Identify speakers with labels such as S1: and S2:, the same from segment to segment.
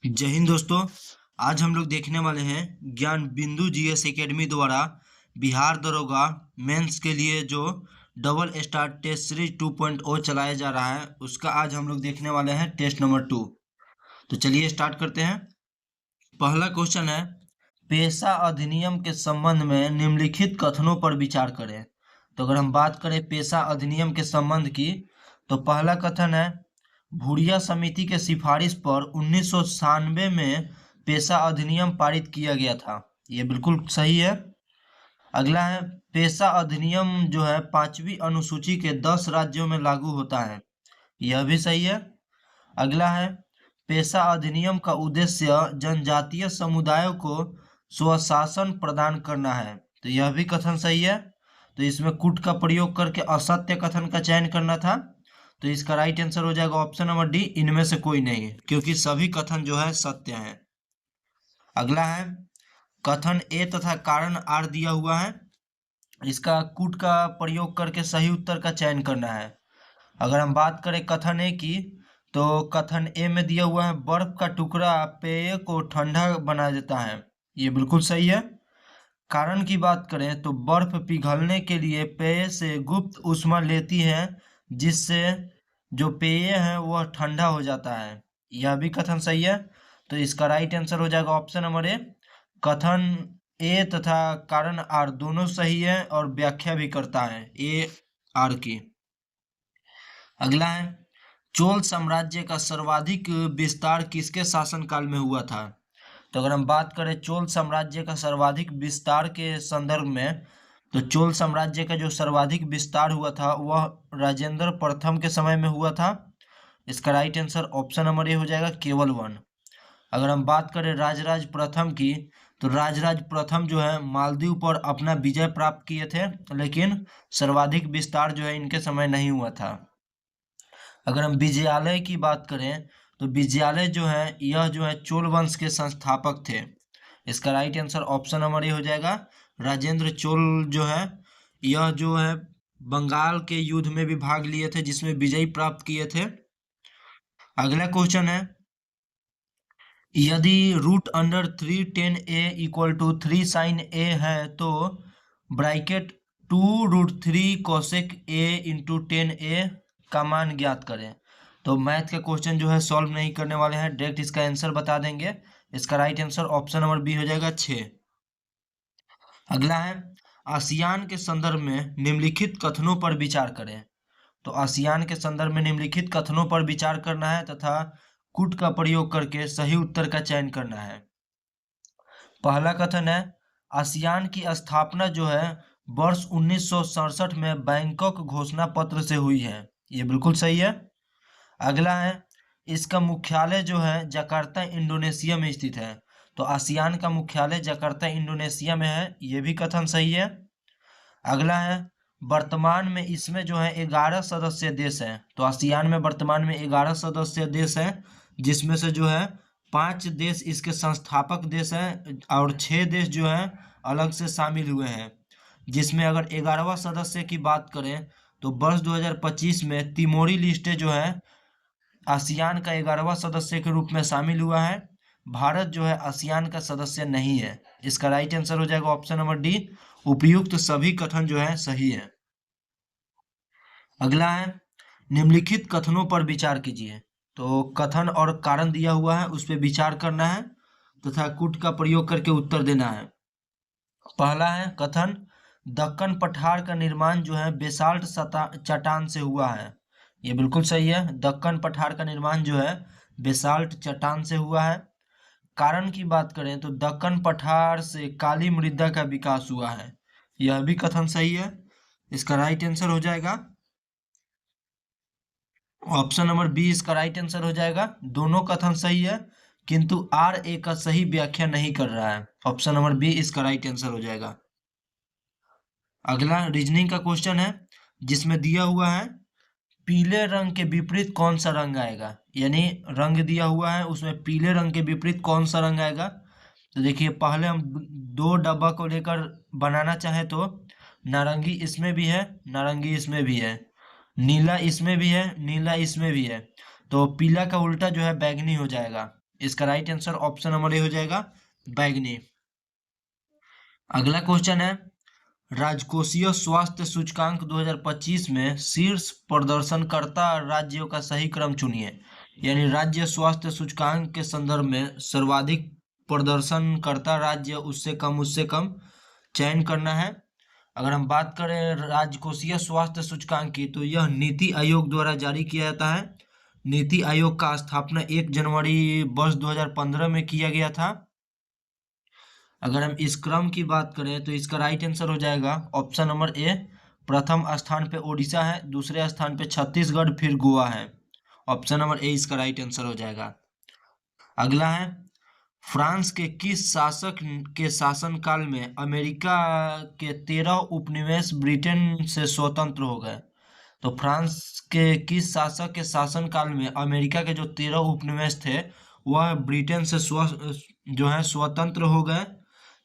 S1: जय हिंद दोस्तों। आज हम लोग देखने वाले हैं ज्ञान बिंदु जीएस एकेडमी द्वारा बिहार दरोगा मेंस के लिए जो डबल स्टार टेस्ट सीरीज 2.0 चलाया जा रहा है, उसका आज हम लोग देखने वाले हैं टेस्ट नंबर 2। तो चलिए स्टार्ट करते हैं। पहला क्वेश्चन है, पेशा अधिनियम के संबंध में निम्नलिखित कथनों पर विचार करें। तो अगर हम बात करें पेशा अधिनियम के संबंध की, तो पहला कथन है, भूरिया समिति के सिफारिश पर 1996 में पेशा अधिनियम पारित किया गया था। ये बिल्कुल सही है। अगला है, पेशा अधिनियम जो है 5वीं अनुसूची के 10 राज्यों में लागू होता है। यह भी सही है। अगला है, पेशा अधिनियम का उद्देश्य जनजातीय समुदायों को स्वशासन प्रदान करना है। तो यह भी कथन सही है। तो इसमें कुट का प्रयोग करके असत्य कथन का चयन करना था। तो इसका राइट आंसर हो जाएगा ऑप्शन नंबर डी, इनमें से कोई नहीं, क्योंकि सभी कथन जो है सत्य हैं। अगला है, कथन ए तथा कारण आर दिया हुआ है, इसका कूट का प्रयोग करके सही उत्तर का चयन करना है। अगर हम बात करें कथन ए की, तो कथन ए में दिया हुआ है, बर्फ का टुकड़ा पेय को ठंडा बना देता है। ये बिल्कुल सही है। कारण की बात करें तो बर्फ पिघलने के लिए पेय से गुप्त ऊष्मा लेती है, जिससे जो पेय है वह ठंडा हो जाता है। यह भी कथन सही है। तो इसका राइट आंसर हो जाएगा ऑप्शन नंबर ए। कथन ए तथा कारण आर दोनों सही है और व्याख्या भी करता है ए आर की। अगला है, चोल साम्राज्य का सर्वाधिक विस्तार किसके शासनकाल में हुआ था। तो अगर हम बात करें चोल साम्राज्य का सर्वाधिक विस्तार के संदर्भ में, तो चोल साम्राज्य का जो सर्वाधिक विस्तार हुआ था वह राजेंद्र प्रथम के समय में हुआ था। इसका right answer option number A हो जाएगा, केवल 1। अगर हम बात करें राजराज प्रथम की, तो राजराज प्रथम जो है मालदीव पर अपना विजय प्राप्त किए थे, लेकिन सर्वाधिक विस्तार जो है इनके समय नहीं हुआ था। अगर हम विजयालय की बात करें, तो विजयालय जो है यह जो है चोल वंश के संस्थापक थे। इसका right answer option number A हो जाएगा, राजेंद्र चोल जो है यह जो है बंगाल के युद्ध में भी भाग लिए थे, जिसमें विजय प्राप्त किए थे। अगला क्वेश्चन है, यदि root under 310a equal to 3 sine a है, तो ब्रैकेट 2√3 कोसेक ए इंटू 10a का मान ज्ञात करें। तो मैथ का क्वेश्चन जो है सॉल्व नहीं करने वाले हैं, डायरेक्ट इसका आंसर बता देंगे। इसका right answer option number B हो जाएगा 6। अगला है, आसियान के संदर्भ में निम्नलिखित कथनों पर विचार करें। तो आसियान के संदर्भ में निम्नलिखित कथनों पर विचार करना है तथा कूट का प्रयोग करके सही उत्तर का चयन करना है। पहला कथन है, आसियान की स्थापना जो है वर्ष 1967 में बैंकॉक घोषणा पत्र से हुई है। ये बिल्कुल सही है। अगला है, इसका मुख्यालय जो है जकार्ता इंडोनेशिया में स्थित है। तो आसियान का मुख्यालय जकार्ता इंडोनेशिया में है। ये भी कथन सही है। अगला है, वर्तमान में इसमें जो है 11 सदस्य देश हैं। तो आसियान में वर्तमान में 11 सदस्य देश हैं, जिसमें से जो है 5 देश इसके संस्थापक देश हैं और 6 देश जो हैं अलग से शामिल हुए हैं। जिसमें अगर 11वां सदस्य की बात करें, तो वर्ष 2025 में तिमोरी लिस्टे जो है आसियान का 11वां सदस्य के रूप में शामिल हुआ है। भारत जो है आसियान का सदस्य नहीं है। इसका राइट आंसर हो जाएगा ऑप्शन नंबर डी। उपयुक्त सभी कथन जो है सही है। अगला है, निम्नलिखित कथनों पर विचार कीजिए। तो कथन और कारण दिया हुआ है, उस पर विचार करना है तथा कूट का प्रयोग करके उत्तर देना है। पहला है कथन, दक्कन पठार का निर्माण जो है बेसाल्ट चट्टान से हुआ है। ये बिल्कुल सही है। दक्कन पठार का निर्माण जो है बेसाल्ट चट्टान से हुआ है। कारण की बात करें तो दक्कन पठार से काली मृदा का विकास हुआ है। यह भी कथन सही है। इसका राइट आंसर हो जाएगा ऑप्शन नंबर बी। इसका राइट आंसर हो जाएगा। दोनों कथन सही है, किंतु आर ए का सही व्याख्या नहीं कर रहा है। ऑप्शन नंबर बी इसका राइट आंसर हो जाएगा। अगला रीजनिंग का क्वेश्चन है, जिसमें दिया हुआ है पीले रंग के विपरीत कौन सा रंग आएगा। यानी रंग दिया हुआ है, उसमें पीले रंग के विपरीत कौन सा रंग आएगा। तो देखिए, पहले हम 2 डब्बा को लेकर बनाना चाहे तो नारंगी इसमें भी है, नारंगी इसमें भी है, नीला इसमें भी है, नीला इसमें भी है। तो पीला का उल्टा जो है बैगनी हो जाएगा। इसका right answer option number A हो जाएगा, बैगनी। अगला क्वेश्चन है, राजकोषीय स्वास्थ्य सूचकांक 2025 में शीर्ष प्रदर्शनकर्ता राज्यों का सही क्रम चुनिए। यानी राज्य स्वास्थ्य सूचकांक के संदर्भ में सर्वाधिक प्रदर्शनकर्ता राज्य उससे कम चयन करना है। अगर हम बात करें राजकोषीय स्वास्थ्य सूचकांक की, तो यह नीति आयोग द्वारा जारी किया जाता है। नीति आयोग का स्थापना 1 जनवरी वर्ष 2015 में किया गया था। अगर हम इस क्रम की बात करें तो इसका राइट आंसर हो जाएगा ऑप्शन नंबर ए। प्रथम स्थान पे उड़ीसा है, दूसरे स्थान पे छत्तीसगढ़, फिर गोवा है। ऑप्शन नंबर ए इसका राइट आंसर हो जाएगा। अगला है, फ्रांस के किस शासक के शासनकाल में अमेरिका के 13 उपनिवेश ब्रिटेन से स्वतंत्र हो गए। तो फ्रांस के किस शासक के शासनकाल में अमेरिका के जो 13 उपनिवेश थे वह ब्रिटेन से स्वतंत्र हो गए।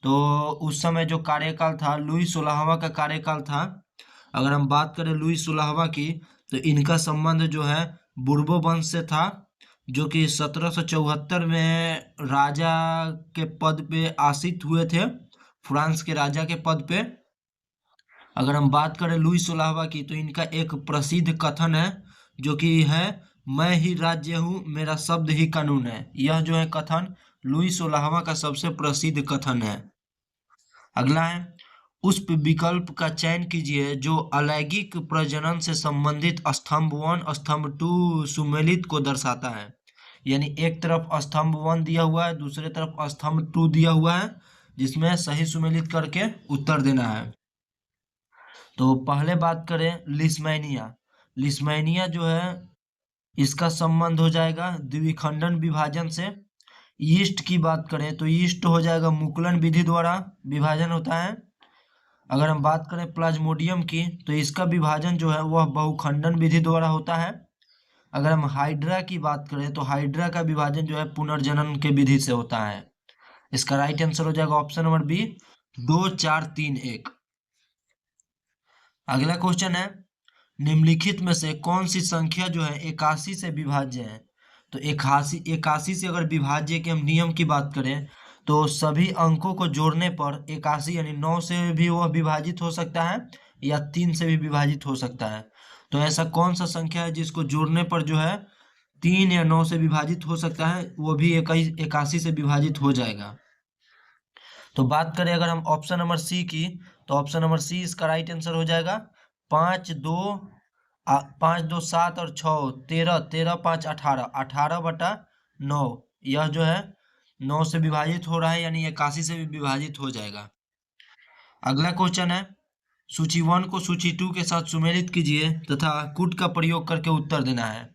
S1: तो उस समय जो कार्यकाल था लुई 16वां का कार्यकाल था। अगर हम बात करें लुई 16वां की, तो इनका संबंध जो है बुर्बो वंश से था, जो कि 1774 में राजा के पद पे आसीन हुए थे, फ्रांस के राजा के पद पे। अगर हम बात करें लुई 16वां की, तो इनका एक प्रसिद्ध कथन है जो कि है, मैं ही राज्य हूँ, मेरा शब्द ही कानून है। यह जो है कथन लुई 16वां का सबसे प्रसिद्ध कथन है। अगला है, उस विकल्प का चयन कीजिए जो अलैंगिक प्रजनन से संबंधित स्तंभ 1 स्तंभ 2 सुमेलित को दर्शाता है। यानी एक तरफ स्तंभ 1 दिया हुआ है, दूसरे तरफ स्तंभ 2 दिया हुआ है, जिसमें सही सुमेलित करके उत्तर देना है। तो पहले बात करें लिस्मैनिया। लिस्मैनिया जो है इसका संबंध हो जाएगा द्विखंडन विभाजन से। ईस्ट की बात करें तो ईस्ट हो जाएगा मुकुलन विधि द्वारा विभाजन होता है। अगर हम बात करें प्लाज्मोडियम की, तो इसका विभाजन जो है वह बहुखंडन विधि द्वारा होता है। अगर हम हाइड्रा की बात करें तो हाइड्रा का विभाजन जो है पुनर्जनन के विधि से होता है। इसका राइट आंसर हो जाएगा ऑप्शन नंबर बी, 2 4 3 1। अगला क्वेश्चन है, निम्नलिखित में से कौन सी संख्या जो है 81 से विभाज्य है। तो 81 से अगर विभाज्य के हम नियम की बात करें तो सभी अंकों को जोड़ने पर 81 यानी 9 से भी वह विभाजित हो सकता है या 3 से भी विभाजित हो सकता है। तो ऐसा कौन सा संख्या है जिसको जोड़ने पर जो है 3 या 9 से विभाजित हो सकता है, वो भी 81 से विभाजित हो जाएगा। तो बात करें अगर हम ऑप्शन नंबर सी की, तो ऑप्शन नंबर सी इसका राइट आंसर हो जाएगा 5 2 5 2 7 और 6 13 13 5 18 18/9। यह जो है 9 से विभाजित हो रहा है, यानी 81 से भी विभाजित हो जाएगा। अगला क्वेश्चन है, सूची 1 को सूची 2 के साथ सुमेलित कीजिए तथा कूट का प्रयोग करके उत्तर देना है।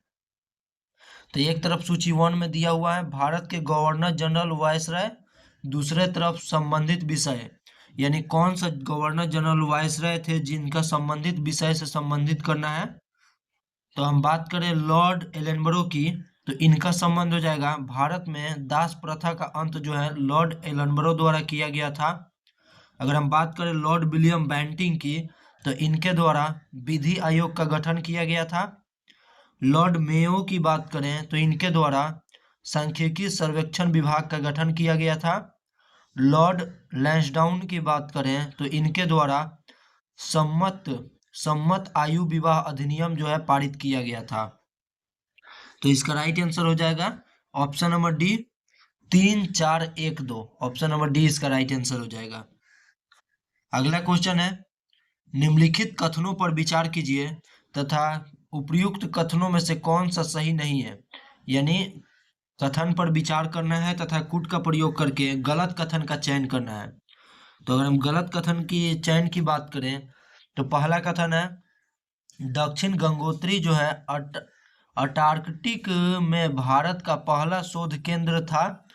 S1: तो एक तरफ सूची 1 में दिया हुआ है भारत के गवर्नर जनरल वायसराय, दूसरे तरफ संबंधित विषय, यानी कौन सा गवर्नर जनरल वायसराय थे जिनका संबंधित विषय से संबंधित करना है। तो हम बात करें लॉर्ड एलनबरो की, तो इनका संबंध हो जाएगा भारत में दास प्रथा का अंत जो है लॉर्ड एलनबरो द्वारा किया गया था। अगर हम बात करें लॉर्ड विलियम बेंटिंग की, तो इनके द्वारा विधि आयोग का गठन किया गया था। लॉर्ड मेयो की बात करें तो इनके द्वारा सांख्यिकी सर्वेक्षण विभाग का गठन किया गया था। लॉर्ड लैंसडाउन की बात करें तो इनके द्वारा सम्मत सम्मत आयु विवाह अधिनियम जो है पारित किया गया था। तो इसका राइट आंसर हो जाएगा option number D, 3 4 1 2। Option number D इसका राइट आंसर हो जाएगा। अगला क्वेश्चन है, निम्नलिखित कथनों पर विचार कीजिए तथा उपयुक्त कथनों में से कौन सा सही नहीं है। यानी कथन पर विचार करना है तथा कूट का प्रयोग करके गलत कथन का चयन करना है। तो अगर हम गलत कथन की चयन की बात करें तो पहला कथन है, दक्षिण गंगोत्री जो है अंटार्कटिक में भारत का पहला शोध केंद्र था,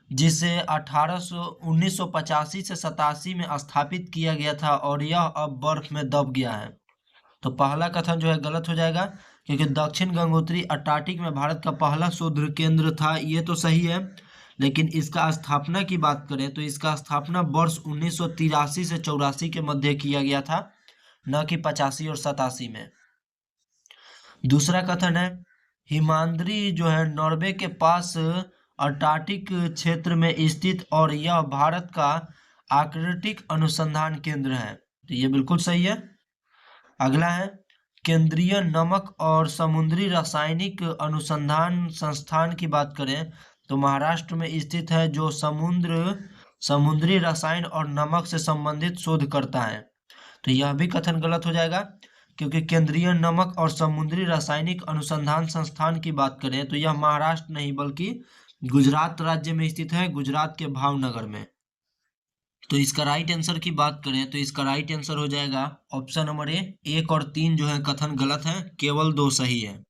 S1: जिसे 1985 से 87 में स्थापित किया गया था और यह अब बर्फ में दब गया है। तो पहला कथन जो है गलत हो जाएगा, क्योंकि दक्षिण गंगोत्री अंटार्कटिक में भारत का पहला शोध केंद्र था, ये तो सही है। लेकिन इसका स्थापना की बात करें तो इसका स्थापना वर्ष 1983 से 84 के मध्य किया गया था, न कि 85 और 87 में। दूसरा कथन है, हिमाद्री जो है नॉर्वे के पास अंटार्कटिक क्षेत्र में स्थित और यह भारत का आर्कटिक अनुसंधान केंद्र है। तो ये बिल्कुल सही है। अगला है केंद्रीय नमक और समुद्री रासायनिक अनुसंधान संस्थान की बात करें तो महाराष्ट्र में स्थित है, जो समुद्री रसायन और नमक से संबंधित शोध करता है। तो यह भी कथन गलत हो जाएगा, क्योंकि केंद्रीय नमक और समुद्री रासायनिक अनुसंधान संस्थान की बात करें तो यह महाराष्ट्र नहीं बल्कि गुजरात राज्य में स्थित है, गुजरात के भावनगर में। तो इसका राइट आंसर की बात करें तो इसका राइट आंसर हो जाएगा ऑप्शन नंबर ए। 1 और 3 जो है कथन गलत है, केवल 2 सही है।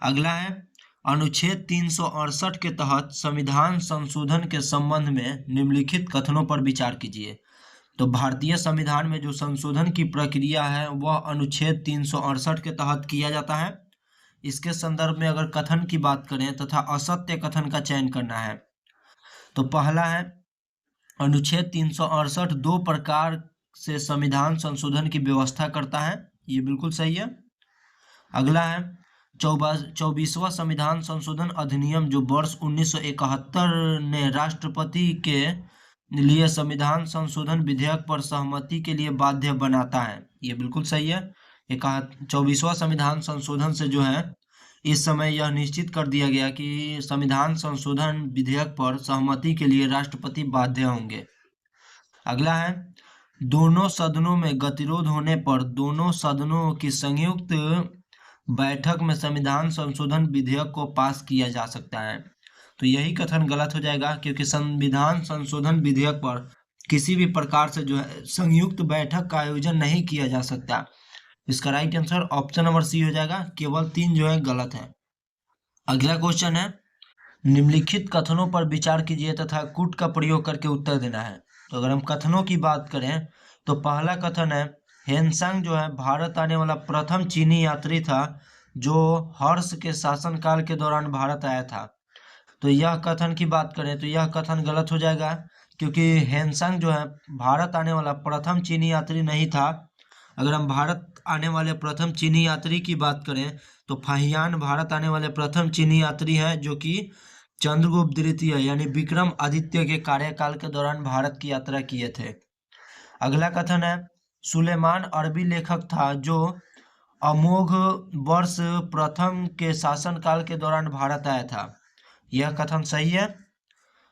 S1: अगला है अनुच्छेद 368 के तहत संविधान संशोधन के संबंध में निम्नलिखित कथनों पर विचार कीजिए। तो भारतीय संविधान में जो संशोधन की प्रक्रिया है वह अनुच्छेद 368 के तहत किया जाता है। इसके संदर्भ में अगर कथन की बात करें तथा असत्य कथन का चयन करना है तो पहला है अनुच्छेद 368 दो प्रकार से संविधान संशोधन की व्यवस्था करता है, ये बिल्कुल सही है। अगला है 24वां संविधान संशोधन अधिनियम जो वर्ष 1971 ने राष्ट्रपति के लिए संविधान संशोधन विधेयक पर सहमति के लिए बाध्य बनाता है, ये बिल्कुल सही है। 24वां संविधान संशोधन से जो है इस समय यह निश्चित कर दिया गया कि संविधान संशोधन विधेयक पर सहमति के लिए राष्ट्रपति बाध्य होंगे। अगला है दोनों सदनों में गतिरोध होने पर दोनों सदनों की संयुक्त बैठक में संविधान संशोधन विधेयक को पास किया जा सकता है। तो यही कथन गलत हो जाएगा, क्योंकि संविधान संशोधन विधेयक पर किसी भी प्रकार से जो है संयुक्त बैठक का आयोजन नहीं किया जा सकता। इसका right answer option number C हो जाएगा, केवल 3 जो है गलत है। अगला क्वेश्चन है निम्नलिखित कथनों पर विचार कीजिए तथा कूट का प्रयोग करके उत्तर देना है। तो अगर हम कथनों की बात करें तो पहला कथन है हेनसांग जो है भारत आने वाला प्रथम चीनी यात्री था जो हर्ष के शासनकाल के दौरान भारत आया था। तो यह कथन की बात करें तो यह कथन गलत हो जाएगा, क्योंकि हेनसांग जो है भारत आने वाला प्रथम चीनी यात्री नहीं था। अगर हम भारत आने वाले प्रथम चीनी यात्री की बात करें तो फाहियान भारत आने वाले प्रथम चीनी यात्री हैं, जो कि चंद्रगुप्त द्वितीय यानी विक्रम आदित्य के कार्यकाल के दौरान भारत की यात्रा किए थे। अगला कथन है सुलेमान अरबी लेखक था जो अमोघ वर्ष प्रथम के शासनकाल के दौरान भारत आया था, यह कथन सही है।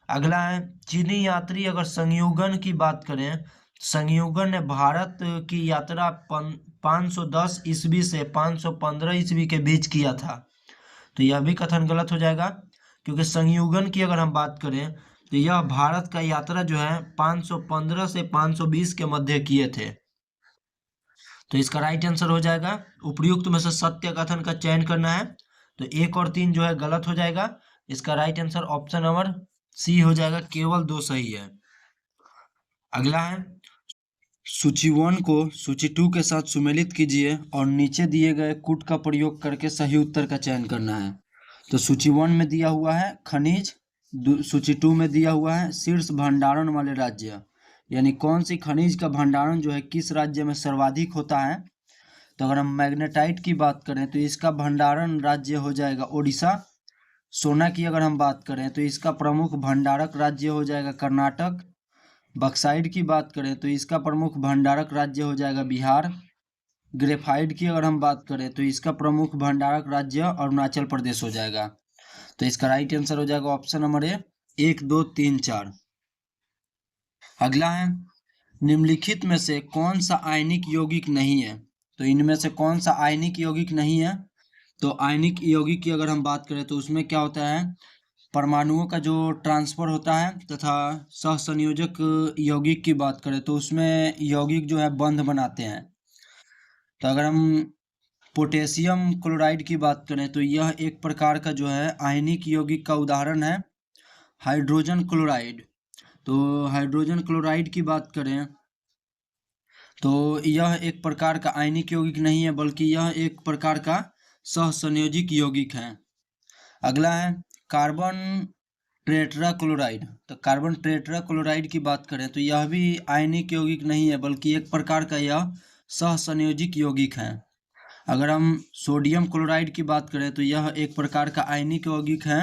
S1: अगला है चीनी यात्री अगर संयुगन की बात करें, संयुगन ने भारत की यात्रा 510 ईस्वी से 515 ईस्वी के बीच किया था। तो यह भी कथन गलत हो जाएगा, क्योंकि संयुगन की अगर हम बात करें तो यह भारत का यात्रा जो है 515 से 520 के मध्य किए थे। तो इसका राइट आंसर हो जाएगा उपयुक्त में से सत्य कथन का चयन करना है। तो 1 और 3 जो है गलत हो जाएगा। इसका right answer option number C हो जाएगा, केवल 2 सही है। अगला है सूची 1 को सूची 2 के साथ सुमेलित कीजिए और नीचे दिए गए कूट का प्रयोग करके सही उत्तर का चयन करना है। तो सूची 1 में दिया हुआ है खनिज, सूची 2 में दिया हुआ है शीर्ष भंडारण वाले राज्य, यानी कौन सी खनिज का भंडारण जो है किस राज्य में सर्वाधिक होता है। तो अगर हम मैग्नेटाइट की बात करें तो इसका भंडारण राज्य हो जाएगा ओडिशा। सोना की अगर हम बात करें तो इसका प्रमुख भंडारक राज्य हो जाएगा कर्नाटक। बक्साइड की बात करें तो इसका प्रमुख भंडारक राज्य हो जाएगा बिहार। ग्रेफाइट की अगर हम बात करें तो इसका प्रमुख भंडारक राज्य अरुणाचल प्रदेश हो जाएगा। तो इसका राइट आंसर हो जाएगा ऑप्शन नंबर ए 1, 2, 3, 4। अगला है निम्नलिखित में से कौन सा आयनिक यौगिक नहीं है। तो इनमें से कौन सा आयनिक यौगिक नहीं है। तो आयनिक यौगिक की अगर हम बात करें तो उसमें क्या होता है परमाणुओं का जो ट्रांसफर होता है, तथा सहसंयोजक यौगिक की बात करें तो उसमें यौगिक जो है बंध बनाते हैं। तो अगर हम पोटेशियम क्लोराइड की बात करें तो यह एक प्रकार का जो है आयनिक यौगिक का उदाहरण है हाइड्रोजन क्लोराइड। तो हाइड्रोजन क्लोराइड की बात करें तो यह एक प्रकार का आयनिक यौगिक नहीं है, बल्कि यह एक प्रकार का सहसंयोजक यौगिक है। अगला है कार्बन टेट्रा क्लोराइड। तो कार्बन टेट्रा क्लोराइड की बात करें तो यह भी आयनिक यौगिक नहीं है, बल्कि एक प्रकार का यह सहसंयोजक यौगिक है। अगर हम सोडियम क्लोराइड की बात करें तो यह एक प्रकार का आयनिक यौगिक है,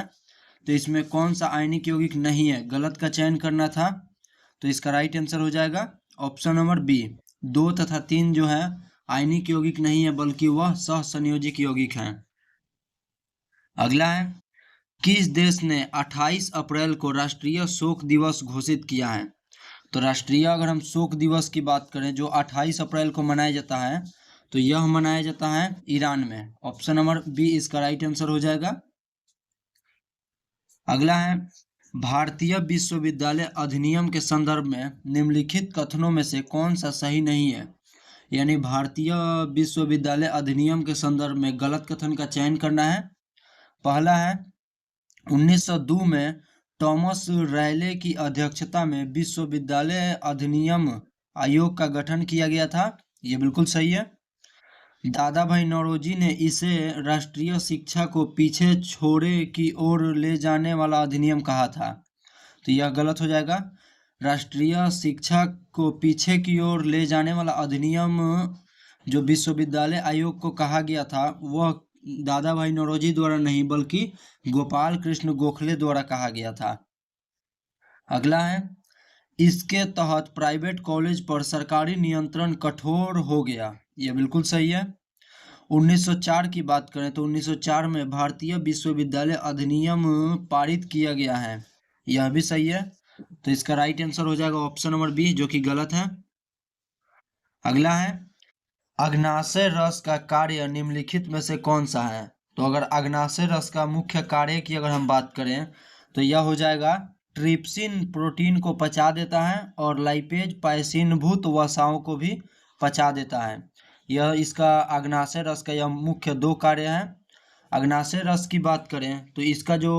S1: तो इसमें कौन सा आयनिक यौगिक नहीं है, गलत का चयन करना था। तो इसका राइट आंसर हो जाएगा ऑप्शन नंबर बी। 2 तथा 3 जो है आयनिक यौगिक नहीं है, बल्कि वह सहसंयोजक यौगिक हैं। अगला है, किस देश ने 28 अप्रैल को राष्ट्रीय शोक दिवस घोषित किया है? तो राष्ट्रीय अगर हम शोक दिवस की बात करें जो 28 अप्रैल को मनाया जाता है, तो यह मनाया जाता है ईरान में। ऑप्शन नंबर बी इसका राइट आंसर हो जाएगा। अगला है, भारतीय विश्वविद्यालय अधिनियम के संदर्भ में निम्नलिखित कथनों में से कौन सा सही नहीं है? यानी भारतीय विश्वविद्यालय अधिनियम के संदर्भ में गलत कथन का चयन करना है। पहला है, 1902 में थॉमस रायले की अध्यक्षता में विश्वविद्यालय अधिनियम आयोग का गठन किया गया था। ये बिल्कुल सही है। दादा भाई नौरोजी ने इसे राष्ट्रीय शिक्षा को पीछे छोड़े की ओर ले जाने वाला अधिनियम कहा था। तो यह गलत हो जाएगा। राष्ट्रीय शिक्षा को पीछे की ओर ले जाने वाला अधिनियम जो विश्वविद्यालय आयोग को कहा गया था, वह दादा भाई नौरोजी द्वारा नहीं बल्कि गोपाल कृष्ण गोखले द्वारा कहा गया था। अगला है, इसके तहत प्राइवेट कॉलेज पर सरकारी नियंत्रण कठोर हो गया। यह बिल्कुल सही है। 1904 की बात करें तो 1904 में भारतीय विश्वविद्यालय अधिनियम पारित किया गया है। यह भी सही है। तो इसका राइट आंसर हो जाएगा ऑप्शन नंबर बी, जो कि गलत है। अगला है, अग्नाशय रस का कार्य निम्नलिखित में से कौन सा है? तो अगर अग्नाशय रस का मुख्य कार्य की अगर हम बात करें तो यह हो जाएगा ट्रिप्सिन प्रोटीन को पचा देता है और लाइपेज पायसिनभूत वसाओं को भी पचा देता है। यह इसका अग्नाशय रस का यह मुख्य 2 कार्य है। अग्नाशय रस की बात करें तो इसका जो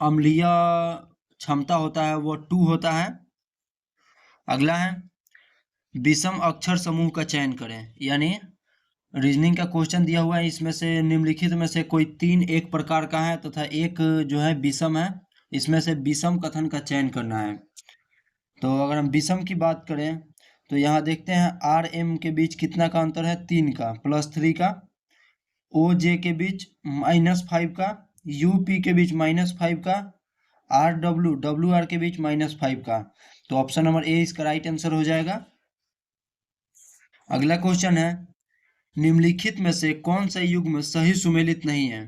S1: अम्लीय क्षमता होता है वो 2 होता है। अगला है, विषम अक्षर समूह का चयन करें। यानी रीजनिंग का क्वेश्चन दिया हुआ है, इसमें से निम्नलिखित में से कोई 3 एक प्रकार का है तथा एक जो है विषम है। इसमें से विषम कथन का चयन करना है। तो अगर हम विषम की बात करें तो यहाँ देखते हैं आर एम के बीच कितना का अंतर है, 3 का, +3 का। ओ जे के बीच -5 का, यू पी के बीच -5 का, आर डब्ल्यू डब्ल्यू आर के बीच -5 का। तो ऑप्शन नंबर ए इसका राइट आंसर हो जाएगा। अगला क्वेश्चन है, निम्नलिखित में से कौन सा युग्म सही सुमेलित नहीं है?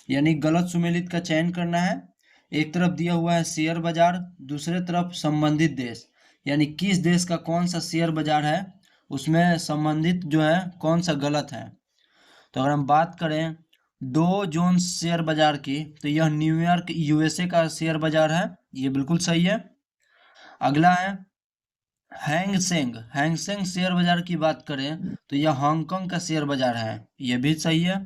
S1: यानी गलत सुमेलित का चयन करना है। एक तरफ दिया हुआ है शेयर बाजार, दूसरे तरफ संबंधित देश। यानी किस देश का कौन सा शेयर बाजार है, उसमें संबंधित जो है कौन सा गलत है। तो अगर हम बात करें डो जोन्स शेयर बाजार की तो यह न्यूयॉर्क यूएसए का शेयर बाजार है। ये बिल्कुल सही है। अगला है, हैंगसेंग शेयर बाजार की बात करें तो यह हांगकांग का शेयर बाजार है। यह भी सही है।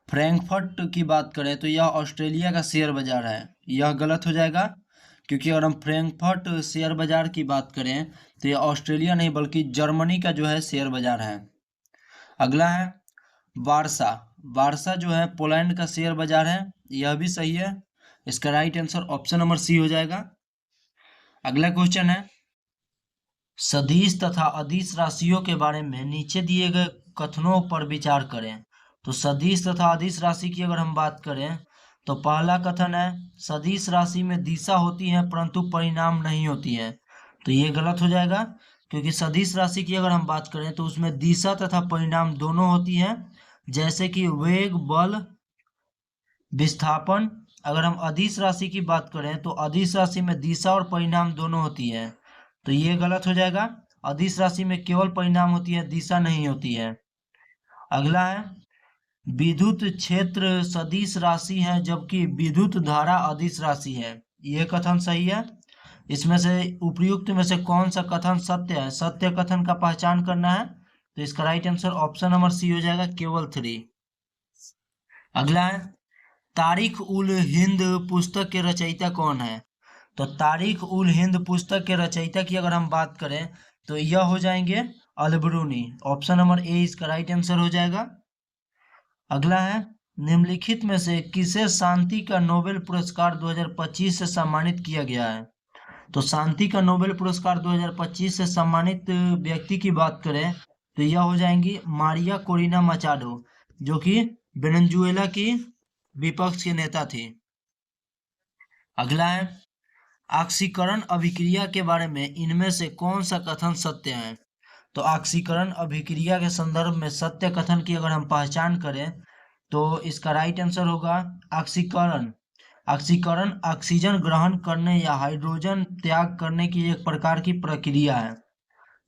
S1: फ्रैंकफर्ट की बात करें तो यह ऑस्ट्रेलिया का शेयर बाजार है। यह गलत हो जाएगा, क्योंकि अगर हम फ्रैंकफर्ट शेयर बाजार की बात करें तो यह ऑस्ट्रेलिया नहीं बल्कि जर्मनी का जो है शेयर बाजार है। अगला है, वार्सा जो है पोलैंड का शेयर बाजार है। यह भी सही है। इसका right answer option number C हो जाएगा। अगला क्वेश्चन है, सदिश तथा अदिश राशियों के बारे में नीचे दिए गए कथनों पर विचार करें। तो सदिश तथा अदिश राशि की अगर हम बात करें तो पहला कथन है, सदिश राशि में दिशा होती है परंतु परिणाम नहीं होती है। तो ये गलत हो जाएगा, क्योंकि सदिश राशि की अगर हम बात करें तो उसमें दिशा तथा परिणाम दोनों होती हैं, जैसे कि वेग, बल, विस्थापन। अगर हम अदिश राशि की बात करें तो अदिश राशि में दिशा और परिणाम दोनों होती है। तो ये गलत हो जाएगा। अदिश राशि में केवल परिणाम होती है, दिशा नहीं होती है। अगला है, विद्युत क्षेत्र सदिश राशि है जबकि विद्युत धारा अदिश राशि है। ये कथन सही है। इसमें से उपयुक्त में से कौन सा कथन सत्य है? सत्य कथन का पहचान करना है। तो इसका right answer option number C हो जाएगा, केवल 3। अगला है, तारीख उल हिंद पुस्तक के रचयिता कौन है? तो तारीख उल हिंद पुस्तक के रचयिता की अगर हम बात करें तो यह हो जाएंगे अलबरूनी। ऑप्शन नंबर ए इसका राइट आंसर हो जाएगा। अगला है, निम्नलिखित में से किसे शांति का नोबेल पुरस्कार 2025 से सम्मानित किया गया है? तो शांति का नोबेल पुरस्कार 2025 से सम्मानित व्यक्ति की बात करें तो यह हो जाएंगी मारिया कोरिना मचाडो, जो कि वेनेजुएला की विपक्ष के नेता थी। अगला है ऑक्सीकरण अभिक्रिया के बारे में इनमें से कौन सा कथन सत्य है। तो ऑक्सीकरण अभिक्रिया के संदर्भ में सत्य कथन की अगर हम पहचान करें तो इसका राइट आंसर होगा ऑक्सीकरण। ऑक्सीकरण ऑक्सीजन ग्रहण करने या हाइड्रोजन त्याग करने की एक प्रकार की प्रक्रिया है,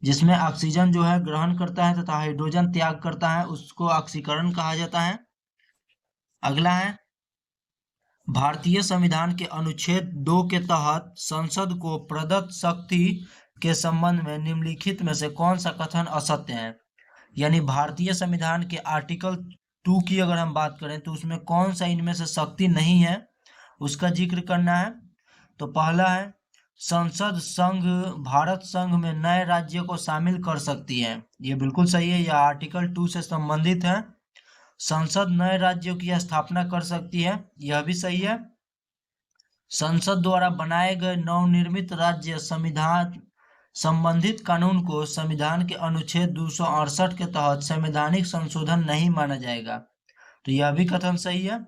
S1: जिसमें ऑक्सीजन जो है ग्रहण करता है तथा हाइड्रोजन त्याग करता है, उसको ऑक्सीकरण कहा जाता है। अगला है भारतीय संविधान के अनुच्छेद 2 के तहत संसद को प्रदत्त शक्ति के संबंध में निम्नलिखित में से कौन सा कथन असत्य है। यानी भारतीय संविधान के आर्टिकल 2 की अगर हम बात करें तो उसमें कौन सा इनमें से शक्ति नहीं है, उसका जिक्र करना है। तो पहला है संसद संघ भारत संघ में नए राज्य को शामिल कर सकती है, ये बिल्कुल सही है, यह आर्टिकल 2 से संबंधित है। संसद नए राज्यों की स्थापना कर सकती है, यह भी सही है। संसद द्वारा बनाए गए नवनिर्मित राज्य संविधान संबंधित कानून को संविधान के अनुच्छेद 268 के तहत संवैधानिक संशोधन नहीं माना जाएगा, तो यह भी कथन सही है।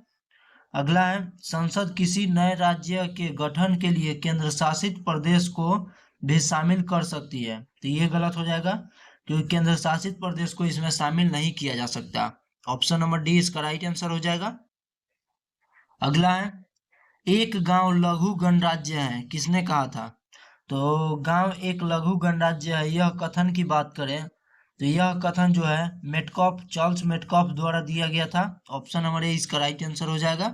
S1: अगला है संसद किसी नए राज्य के गठन के लिए केंद्र शासित प्रदेश को भी शामिल कर सकती है, तो ये गलत हो जाएगा क्योंकि केंद्र शासित प्रदेश को इसमें शामिल नहीं किया जा सकता। ऑप्शन नंबर डी इसका राइट आंसर हो जाएगा। अगला है एक गांव लघु गणराज्य है, किसने कहा था। तो गांव एक लघु गणराज्य है, यह कथन की बात करें तो यह कथन जो है मेटकॉफ चार्ल्स मेटकॉफ द्वारा दिया गया था। ऑप्शन नंबर ए इसका राइट आंसर हो जाएगा।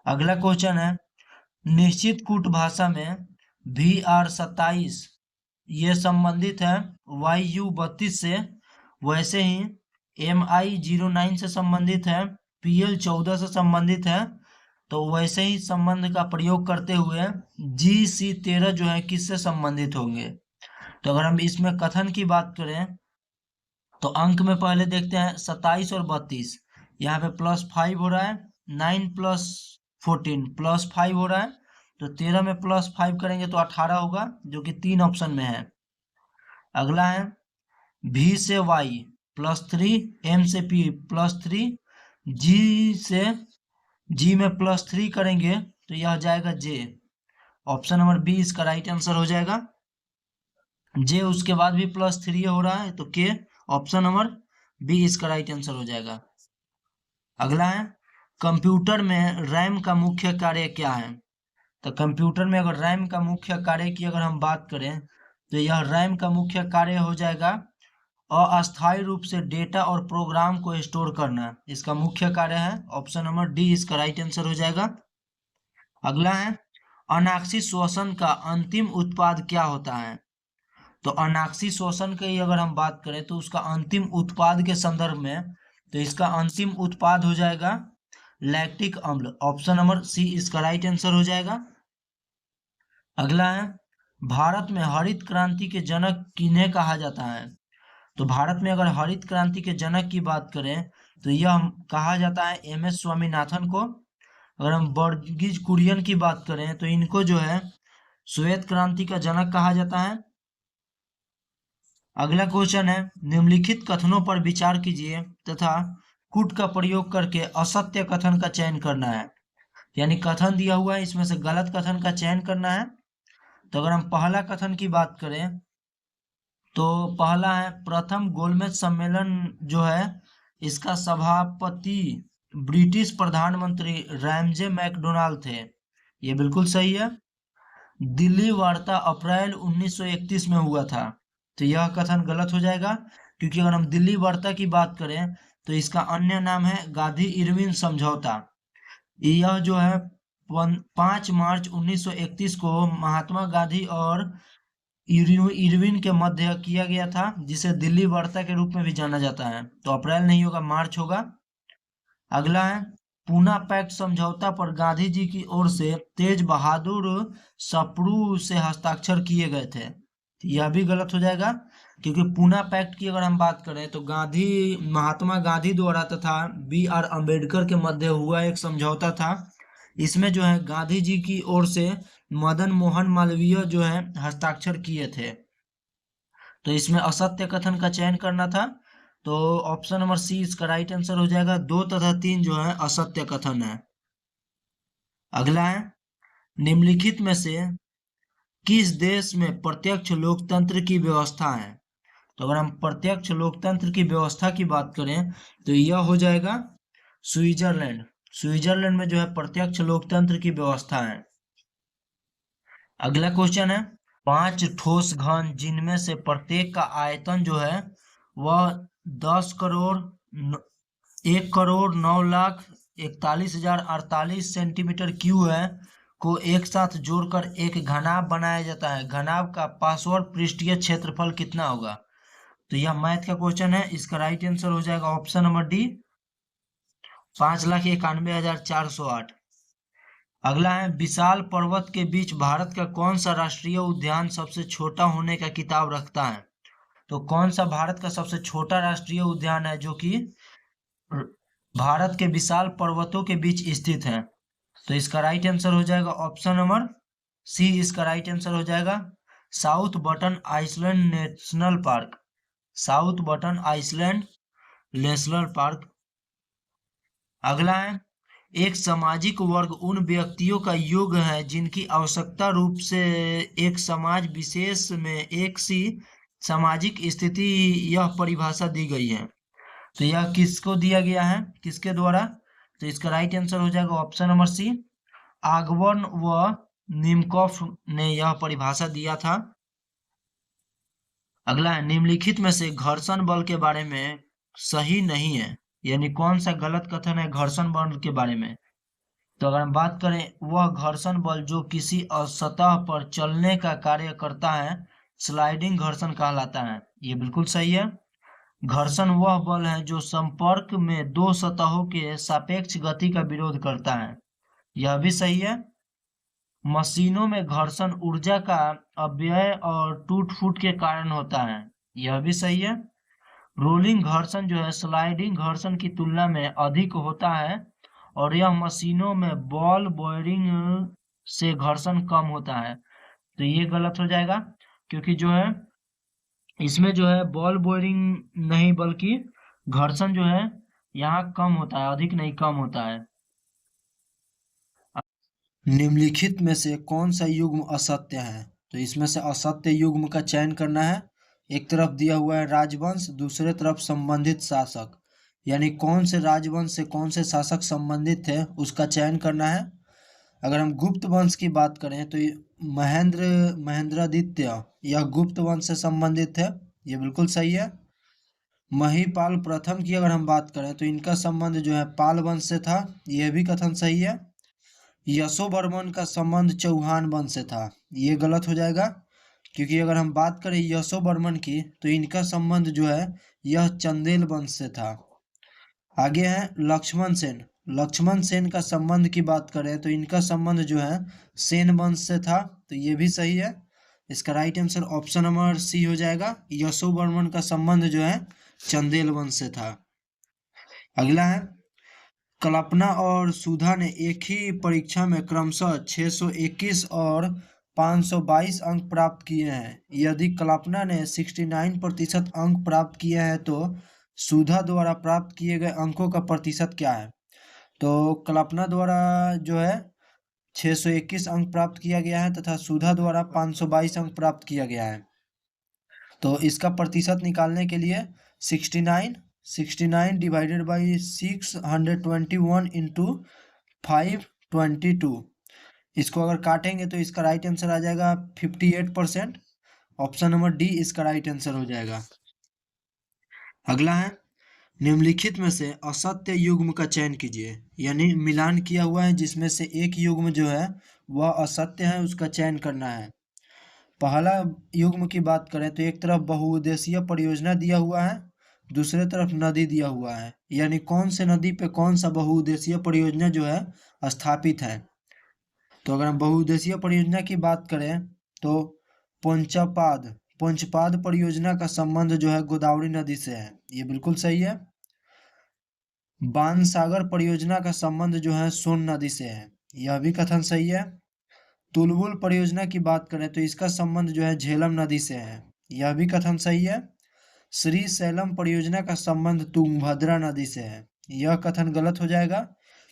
S1: अगला क्वेश्चन है निश्चित कूट भाषा में VR27 ये संबंधित है YU32 से, वैसे ही MI09 से संबंधित है, PL14 से संबंधित है, तो वैसे ही संबंध का प्रयोग करते हुए GC13 जो है किससे संबंधित होंगे। तो अगर हम इसमें कथन की बात करें तो अंक में पहले देखते हैं 27 और 32, यहाँ पे +5 हो रहा है, 9 + 14 +5 हो रहा है, तो 13 में +5 करेंगे तो 18 होगा, जो कि 3 ऑप्शन में है। अगला है V से Y +3, M से P +3, G से G में +3 करेंगे तो यह जाएगा J। ऑप्शन नंबर बी इसका राइट आंसर हो जाएगा। J उसके बाद भी +3 हो रहा है तो K, ऑप्शन नंबर बी इसका राइट आंसर हो जाएगा। अगला है कंप्यूटर में रैम का मुख्य कार्य क्या है। तो कंप्यूटर में अगर रैम का मुख्य कार्य की अगर हम बात करें तो यह रैम का मुख्य कार्य हो जाएगा अस्थायी रूप से डेटा और प्रोग्राम को स्टोर करना, इसका मुख्य कार्य है। ऑप्शन नंबर डी इसका राइट आंसर हो जाएगा। अगला है अनाक्षी श्वसन का अंतिम उत्पाद क्या होता है। तो अनाक्षी श्वसन की अगर हम बात करें तो उसका अंतिम उत्पाद के संदर्भ में तो इसका अंतिम उत्पाद हो जाएगा लैक्टिक अम्ल। ऑप्शन नंबर सी इसका राइट आंसर हो जाएगा। अगला है भारत में हरित क्रांति के जनक किन्हें कहा जाता है। तो भारत में अगर हरित क्रांति के जनक की बात करें तो यह कहा जाता है MS स्वामीनाथन को। अगर हम वर्गीज कुरियन की बात करें तो इनको जो है श्वेत क्रांति का जनक कहा जाता है। अगला क्वेश्चन है निम्नलिखित कथनों पर विचार कीजिए तथा कूट का प्रयोग करके असत्य कथन का चयन करना है। यानी कथन दिया हुआ है, इसमें से गलत कथन का चयन करना है। तो अगर हम पहला कथन की बात करें तो पहला है प्रथम गोलमेज सम्मेलन जो है इसका सभापति ब्रिटिश प्रधानमंत्री रैमजे मैकडोनाल्ड थे, ये बिल्कुल सही है। दिल्ली वार्ता अप्रैल 1931 में हुआ था, तो यह कथन गलत हो जाएगा क्योंकि अगर हम दिल्ली वार्ता की बात करें तो इसका अन्य नाम है गांधी इरविन समझौता। यह जो है 5 मार्च 1931 को महात्मा गांधी और इरविन के मध्य किया गया था, जिसे दिल्ली वार्ता के रूप में भी जाना जाता है। तो अप्रैल नहीं होगा, मार्च होगा। अगला है पूना पैक्ट समझौता पर गांधी जी की ओर से तेज बहादुर सप्रू से हस्ताक्षर किए गए थे, यह भी गलत हो जाएगा क्योंकि पूना पैक्ट की अगर हम बात करें तो महात्मा गांधी द्वारा तथा BR अम्बेडकर के मध्य हुआ एक समझौता था। इसमें जो है गांधी जी की ओर से मदन मोहन मालवीय जो है हस्ताक्षर किए थे, तो इसमें असत्य कथन का चयन करना था। तो ऑप्शन नंबर सी इसका राइट आंसर हो जाएगा। 2 तथा 3 जो है असत्य कथन है। अगला है निम्नलिखित में से किस देश में प्रत्यक्ष लोकतंत्र की व्यवस्था है? तो अगर हम प्रत्यक्ष लोकतंत्र की व्यवस्था की बात करें तो यह हो जाएगा स्विट्जरलैंड। स्विट्जरलैंड में जो है प्रत्यक्ष लोकतंत्र की व्यवस्था है। अगला क्वेश्चन है, 5 ठोस घन जिनमें से प्रत्येक का आयतन जो है वह 1,09,41,48 सेंटीमीटर क्यूब है को एक साथ जोड़कर एक घनाभ बनाया जाता है। घनाभ का पार्श्व पृष्ठीय क्षेत्रफल कितना होगा? तो यह मैथ का क्वेश्चन है। इसका राइट आंसर हो जाएगा ऑप्शन नंबर डी, 5,91,408। अगला है, विशाल पर्वत के बीच भारत का कौन सा राष्ट्रीय उद्यान सबसे छोटा होने का खिताब रखता है? तो कौन सा भारत का सबसे छोटा राष्ट्रीय उद्यान है जो कि भारत के विशाल पर्वतों के बीच स्थित है? तो इसका राइट आंसर हो जाएगा ऑप्शन नंबर सी। इसका राइट आंसर हो जाएगा South Button Island National Park. South Button Island National Park. अगला है, एक सामाजिक वर्ग उन व्यक्तियों का योग है जिनकी आवश्यकता रूप से एक समाज विशेष में एक सी सामाजिक स्थिति यह परिभाषा दी गई है। तो यह किसको दिया गया है, किसके द्वारा? तो इसका राइट आंसर हो जाएगा ऑप्शन नंबर सी, आगबर्न व निमकॉफ ने यह परिभाषा दिया था। अगला है, निम्नलिखित में से घर्षण बल के बारे में सही नहीं है, यानी कौन सा गलत कथन है घर्षण बल के बारे में? तो अगर हम बात करें, वह घर्षण बल जो किसी सतह पर चलने का कार्य करता है स्लाइडिंग घर्षण कहलाता है। ये बिल्कुल सही है। घर्षण वह बल है जो संपर्क में दो सतहों के सापेक्ष गति का विरोध करता है। यह भी सही है। मशीनों में घर्षण ऊर्जा का अपव्यय और टूट फूट के कारण होता है। यह भी सही है। रोलिंग घर्षण जो है स्लाइडिंग घर्षण की तुलना में अधिक होता है और यह मशीनों में बॉल बेयरिंग से घर्षण कम होता है। तो ये गलत हो जाएगा, क्योंकि जो है इसमें जो है बॉल बेयरिंग नहीं बल्कि घर्षण जो है यहाँ कम होता है, अधिक नहीं कम होता है। निम्नलिखित में से कौन सा युग्म असत्य है? तो इसमें से असत्य युग्म का चयन करना है। एक तरफ दिया हुआ है राजवंश, दूसरे तरफ संबंधित शासक, यानी कौन से राजवंश से कौन से शासक संबंधित थे उसका चयन करना है। अगर हम गुप्त वंश की बात करें तो महेंद्रादित्य यह गुप्त वंश से संबंधित है। ये बिल्कुल सही है। महिपाल प्रथम की अगर हम बात करें तो इनका संबंध जो है पाल वंश से था। यह भी कथन सही है। यशोवर्मन का संबंध चौहान वंश से था। ये गलत हो जाएगा, क्योंकि अगर हम बात करें यशोवर्मन की तो इनका संबंध जो है यह चंदेल वंश से था। आगे है लक्ष्मण सेन। लक्ष्मण सेन का संबंध की बात करें तो इनका संबंध जो है सेन वंश से था। तो ये भी सही है। इसका right answer option number C हो जाएगा। यशोवर्मन का संबंध जो है चंदेल वंश से था। अगला है, कल्पना और सुधा ने एक ही परीक्षा में क्रमशः 621 और 522 अंक प्राप्त किए हैं। यदि कल्पना ने 69% अंक प्राप्त किए हैं तो सुधा द्वारा प्राप्त किए गए अंकों का प्रतिशत क्या है? तो कल्पना द्वारा जो है 621 अंक प्राप्त किया गया है तथा सुधा द्वारा 522 अंक प्राप्त किया गया है। तो इसका प्रतिशत निकालने के लिए 69 डिवाइडेड बाई 621 इंटू 522, इसको अगर काटेंगे तो इसका राइट आंसर आ जाएगा 58%। ऑप्शन नंबर डी इसका राइट आंसर हो जाएगा। अगला है, निम्नलिखित में से असत्य युग्म का चयन कीजिए, यानी मिलान किया हुआ है जिसमें से एक युग्म जो है वह असत्य है, उसका चयन करना है। पहला युग्म की बात करें तो एक तरफ बहुउद्देशीय परियोजना दिया हुआ है, दूसरे तरफ नदी दिया हुआ है, यानी कौन से नदी पे कौन सा बहुउद्देशीय परियोजना जो है स्थापित है। तो अगर हम बहुउद्देशीय परियोजना की बात करें तो पंचपाद परियोजना का संबंध जो है गोदावरी नदी से है। ये बिल्कुल सही है। बाणसागर परियोजना का संबंध जो है सोन नदी से है। यह भी कथन सही है। तुलबुल परियोजना की बात करें तो इसका संबंध जो है झेलम नदी से है। यह भी कथन सही है। श्री सैलम परियोजना का संबंध तुंगभद्रा नदी से है। यह कथन गलत हो जाएगा,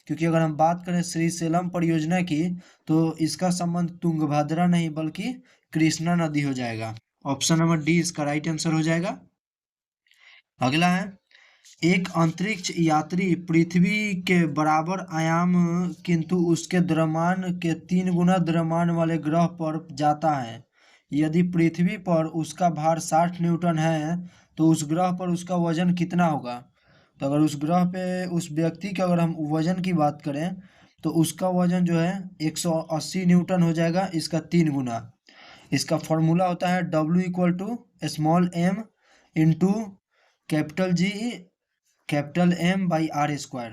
S1: क्योंकि अगर हम बात करें श्रीशैलम परियोजना की तो इसका संबंध तुंगभद्रा नहीं बल्कि कृष्णा नदी हो जाएगा। ऑप्शन नंबर डी इसका राइट आंसर हो जाएगा। अगला है, एक अंतरिक्ष यात्री पृथ्वी के बराबर आयाम किंतु उसके द्रव्यमान के 3 गुना द्रव्यमान वाले ग्रह पर जाता है। यदि पृथ्वी पर उसका भार 60 न्यूटन है तो उस ग्रह पर उसका वजन कितना होगा। तो अगर उस ग्रह पे उस व्यक्ति का अगर हम वजन की बात करें तो उसका वजन जो है 180 न्यूटन हो जाएगा, इसका 3 गुना। इसका फॉर्मूला होता है W = m into G M/r²।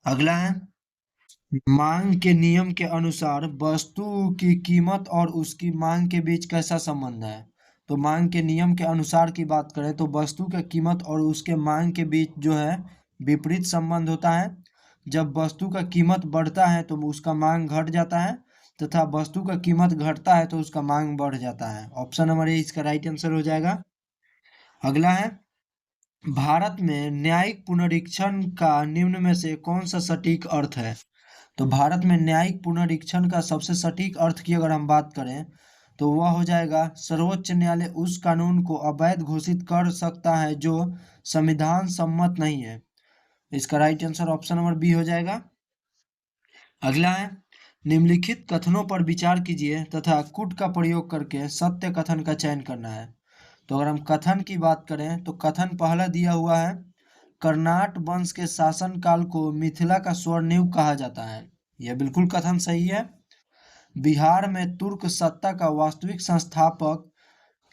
S1: अगला है, मांग के नियम के अनुसार वस्तु की कीमत और उसकी मांग के बीच कैसा संबंध है। तो मांग के नियम के अनुसार की बात करें तो वस्तु की कीमत और उसके मांग के बीच जो है विपरीत संबंध होता है। जब वस्तु का कीमत बढ़ता है तो उसका मांग घट जाता है तथा वस्तु का कीमत घटता है तो उसका मांग बढ़ जाता है। ऑप्शन नंबर ए इसका राइट आंसर हो जाएगा। अगला है, भारत में न्यायिक पुनरीक्षण का निम्न में से कौन सा सटीक अर्थ है। तो भारत में न्यायिक पुनरीक्षण का सबसे सटीक अर्थ की अगर हम बात करें तो वह हो जाएगा, सर्वोच्च न्यायालय उस कानून को अवैध घोषित कर सकता है जो संविधान सम्मत नहीं है। इसका right answer option number B हो जाएगा। अगला है, निम्नलिखित कथनों पर विचार कीजिए तथा कुट का प्रयोग करके सत्य कथन का चयन करना है। तो अगर हम कथन की बात करें तो कथन पहला दिया हुआ है, कर्नाट वंश के शासन काल को मिथिला का स्वर्णयुग कहा जाता है। यह बिल्कुल कथन सही है। बिहार में तुर्क सत्ता का वास्तविक संस्थापक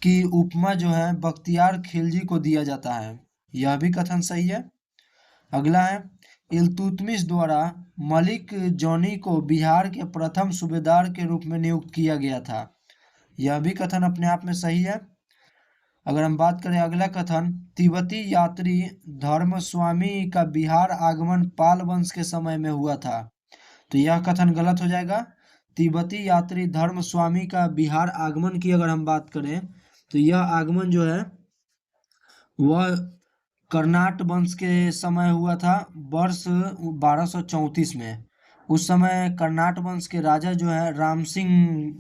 S1: की उपमा जो है बख्तियार खिलजी को दिया जाता है। यह भी कथन सही है। अगला है, इल्तुतमिश द्वारा मलिक जौनी को बिहार के प्रथम सूबेदार के रूप में नियुक्त किया गया था। यह भी कथन अपने आप में सही है। अगर हम बात करें अगला कथन, तिब्बती यात्री धर्मस्वामी का बिहार आगमन पाल वंश के समय में हुआ था। तो यह कथन गलत हो जाएगा। तिब्बती यात्री धर्मस्वामी का बिहार आगमन की अगर हम बात करें तो यह आगमन जो है वह कर्नाट वंश के समय हुआ था, वर्ष 1234 में। उस समय कर्नाट वंश के राजा जो है राम सिंह